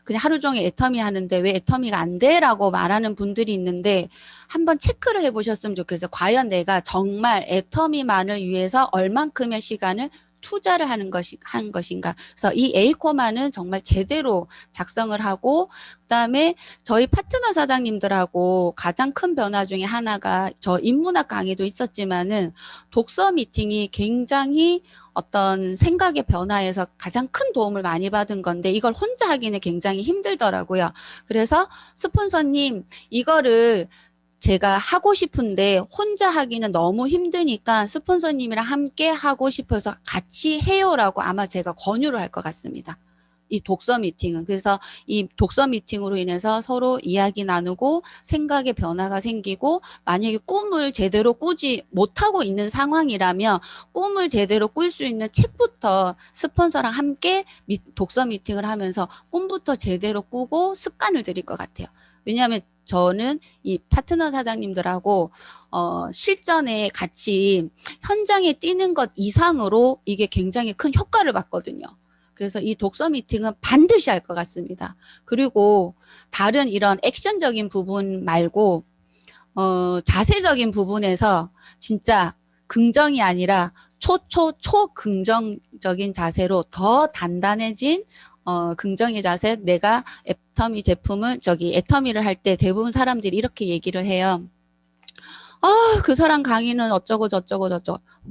그냥 하루 종일 애터미 하는데 왜 애터미가 안 돼? 라고 말하는 분들이 있는데 한번 체크를 해보셨으면 좋겠어요. 과연 내가 정말 애터미만을 위해서 얼만큼의 시간을 투자를 한 것인가. 그래서 이 에이코마는 정말 제대로 작성을 하고, 그다음에 저희 파트너 사장님들하고 가장 큰 변화 중에 하나가 저 인문학 강의도 있었지만은 독서 미팅이 굉장히 어떤 생각의 변화에서 가장 큰 도움을 많이 받은 건데 이걸 혼자 하기는 굉장히 힘들더라고요. 그래서 스폰서님 이거를 제가 하고 싶은데 혼자 하기는 너무 힘드니까 스폰서님이랑 함께 하고 싶어서 같이 해요라고 아마 제가 권유를 할 것 같습니다. 이 독서 미팅은. 그래서 이 독서 미팅으로 인해서 서로 이야기 나누고 생각의 변화가 생기고 만약에 꿈을 제대로 꾸지 못하고 있는 상황이라면 꿈을 제대로 꿀 수 있는 책부터 스폰서랑 함께 독서 미팅을 하면서 꿈부터 제대로 꾸고 습관을 들일 것 같아요. 왜냐하면 저는 이 파트너 사장님들하고 실전에 같이 현장에 뛰는 것 이상으로 이게 굉장히 큰 효과를 봤거든요. 그래서 이 독서 미팅은 반드시 할 것 같습니다. 그리고 다른 이런 액션적인 부분 말고 자세적인 부분에서 진짜 긍정이 아니라 초긍정적인 자세로 더 단단해진 긍정의 자세. 내가 애터미 제품을 애터미를 할 때 대부분 사람들이 이렇게 얘기를 해요. 그 사람 강의는 어쩌고 저쩌고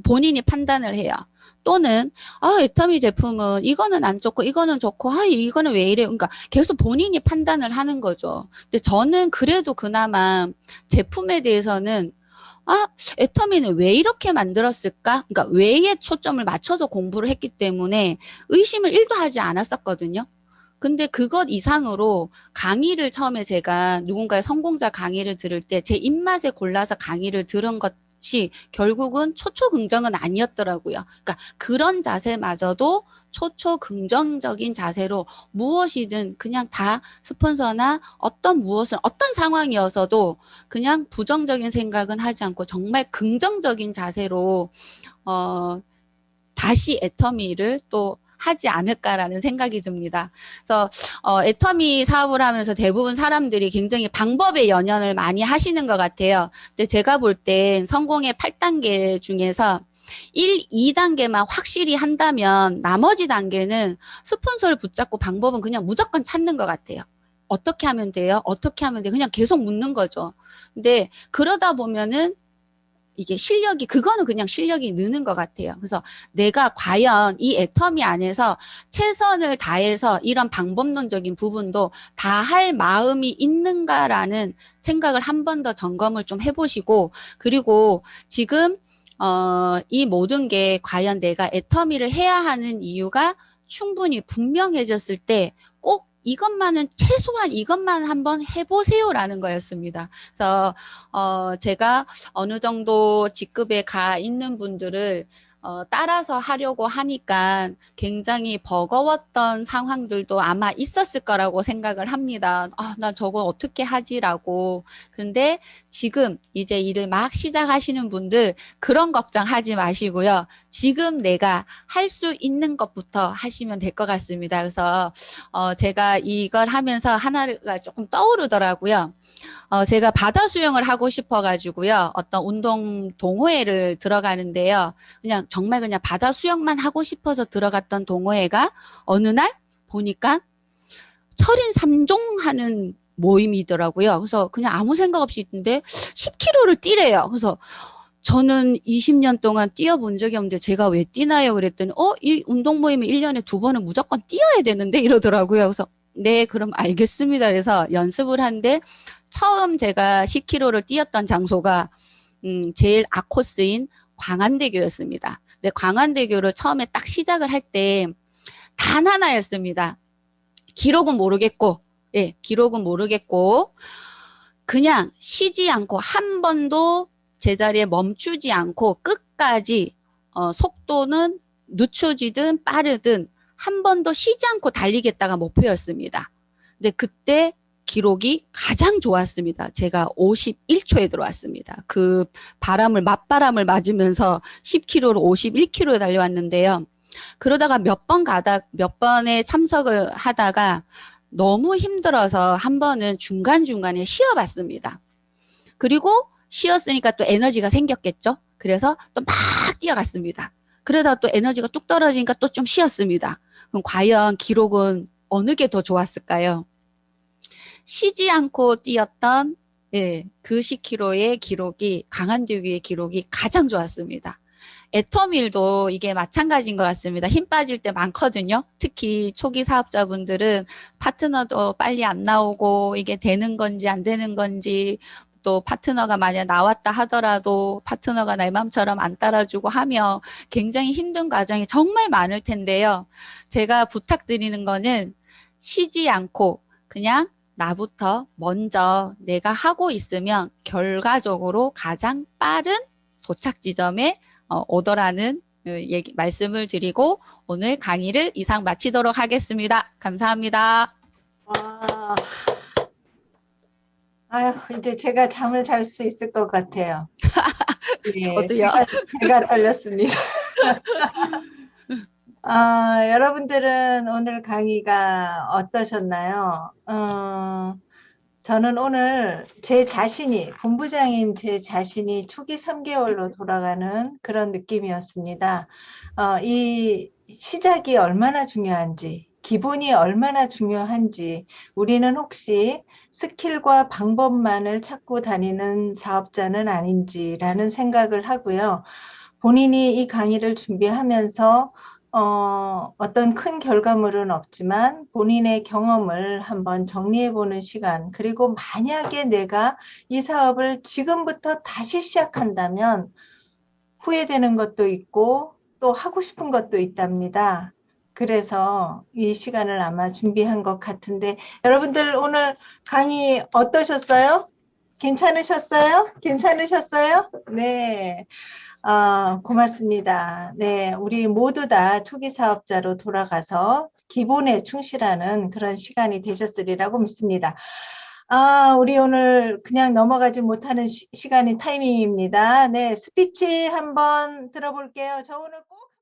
본인이 판단을 해요. 또는 애터미 제품은 이거는 안 좋고 이거는 좋고 이거는 왜 이래. 그러니까 계속 본인이 판단을 하는 거죠. 근데 저는 그래도 그나마 제품에 대해서는 애터미는 왜 이렇게 만들었을까? 그러니까 왜에 초점을 맞춰서 공부를 했기 때문에 의심을 1도 하지 않았었거든요. 근데 그것 이상으로 강의를 처음에 제가 누군가의 성공자 강의를 들을 때 제 입맛에 골라서 강의를 들은 것이 결국은 초초긍정은 아니었더라고요. 그러니까 그런 자세마저도 초초긍정적인 자세로 무엇이든 그냥 다 스폰서나 어떤 상황이어서도 그냥 부정적인 생각은 하지 않고 정말 긍정적인 자세로 다시 애터미를 또 하지 않을까라는 생각이 듭니다. 그래서 애터미 사업을 하면서 대부분 사람들이 굉장히 방법에 연연을 많이 하시는 것 같아요. 근데 제가 볼 땐 성공의 8단계 중에서 1, 2단계만 확실히 한다면 나머지 단계는 스폰서를 붙잡고 방법은 그냥 무조건 찾는 것 같아요. 어떻게 하면 돼요? 어떻게 하면 돼요? 그냥 계속 묻는 거죠. 근데 그러다 보면은 이게 그거는 그냥 실력이 느는 것 같아요. 그래서 내가 과연 이 애터미 안에서 최선을 다해서 이런 방법론적인 부분도 다 할 마음이 있는가라는 생각을 한 번 더 점검을 좀 해보시고, 그리고 지금 이 모든 게 과연 내가 애터미를 해야 하는 이유가 충분히 분명해졌을 때 꼭 최소한 이것만 한번 해보세요라는 거였습니다. 그래서 제가 어느 정도 직급에 가 있는 분들을 따라서 하려고 하니까 굉장히 버거웠던 상황들도 아마 있었을 거라고 생각을 합니다. 나 저거 어떻게 하지라고. 근데 지금 이제 일을 막 시작하시는 분들 그런 걱정하지 마시고요. 지금 내가 할 수 있는 것부터 하시면 될 것 같습니다. 그래서 제가 이걸 하면서 하나가 조금 떠오르더라고요. 제가 바다 수영을 하고 싶어가지고요. 어떤 운동 동호회를 들어가는데요. 정말 그냥 바다 수영만 하고 싶어서 들어갔던 동호회가 어느 날 보니까 철인 3종 하는 모임이더라고요. 그래서 그냥 아무 생각 없이 있는데 10km를 뛰래요. 그래서 저는 20년 동안 뛰어본 적이 없는데 제가 왜 뛰나요? 그랬더니 이 운동 모임이 1년에 2번은 무조건 뛰어야 되는데 이러더라고요. 그래서 네, 그럼 알겠습니다. 그래서 연습을 한데 처음 제가 10km를 뛰었던 장소가 제일 악코스인 광안대교였습니다. 근데 광안대교를 처음에 딱 시작을 할 때 단 하나였습니다. 기록은 모르겠고 그냥 쉬지 않고 한 번도 제자리에 멈추지 않고 끝까지 속도는 늦춰지든 빠르든 한 번도 쉬지 않고 달리겠다가 목표였습니다. 근데 그때 기록이 가장 좋았습니다. 제가 51초에 들어왔습니다. 그 맞바람을 맞으면서 10km로 51km에 달려왔는데요. 그러다가 몇 번에 참석을 하다가 너무 힘들어서 한 번은 중간중간에 쉬어봤습니다. 그리고 쉬었으니까 또 에너지가 생겼겠죠. 그래서 또 막 뛰어갔습니다. 그러다 또 에너지가 뚝 떨어지니까 또 좀 쉬었습니다. 그럼 과연 기록은 어느 게 더 좋았을까요? 쉬지 않고 뛰었던 예, 그 10km의 기록이 강한들기의 기록이 가장 좋았습니다. 애터밀도 이게 마찬가지인 것 같습니다. 힘 빠질 때 많거든요. 특히 초기 사업자분들은 파트너도 빨리 안 나오고 이게 되는 건지 안 되는 건지 또 파트너가 만약 나왔다 하더라도 파트너가 내 맘처럼 안 따라주고 하며 굉장히 힘든 과정이 정말 많을 텐데요. 제가 부탁드리는 거는 쉬지 않고 그냥 나부터 먼저 내가 하고 있으면 결과적으로 가장 빠른 도착 지점에 오더라는 말씀을 드리고 오늘 강의를 이상 마치도록 하겠습니다. 감사합니다. 와, 아유, 이제 제가 잠을 잘 수 있을 것 같아요. 예, 저도요. 제가 떨렸습니다. 여러분들은 오늘 강의가 어떠셨나요? 저는 오늘 제 자신이, 본부장인 제 자신이 초기 3개월로 돌아가는 그런 느낌이었습니다. 이 시작이 얼마나 중요한지, 기본이 얼마나 중요한지, 우리는 혹시 스킬과 방법만을 찾고 다니는 사업자는 아닌지라는 생각을 하고요. 본인이 이 강의를 준비하면서 어떤 큰 결과물은 없지만 본인의 경험을 한번 정리해보는 시간, 그리고 만약에 내가 이 사업을 지금부터 다시 시작한다면 후회되는 것도 있고 또 하고 싶은 것도 있답니다. 그래서 이 시간을 아마 준비한 것 같은데 여러분들 오늘 강의 어떠셨어요? 괜찮으셨어요? 괜찮으셨어요? 네. 고맙습니다. 네, 우리 모두 다 초기 사업자로 돌아가서 기본에 충실하는 그런 시간이 되셨으리라고 믿습니다. 우리 오늘 그냥 넘어가지 못하는 시간이 타이밍입니다. 네, 스피치 한번 들어볼게요. 저 오늘 꼭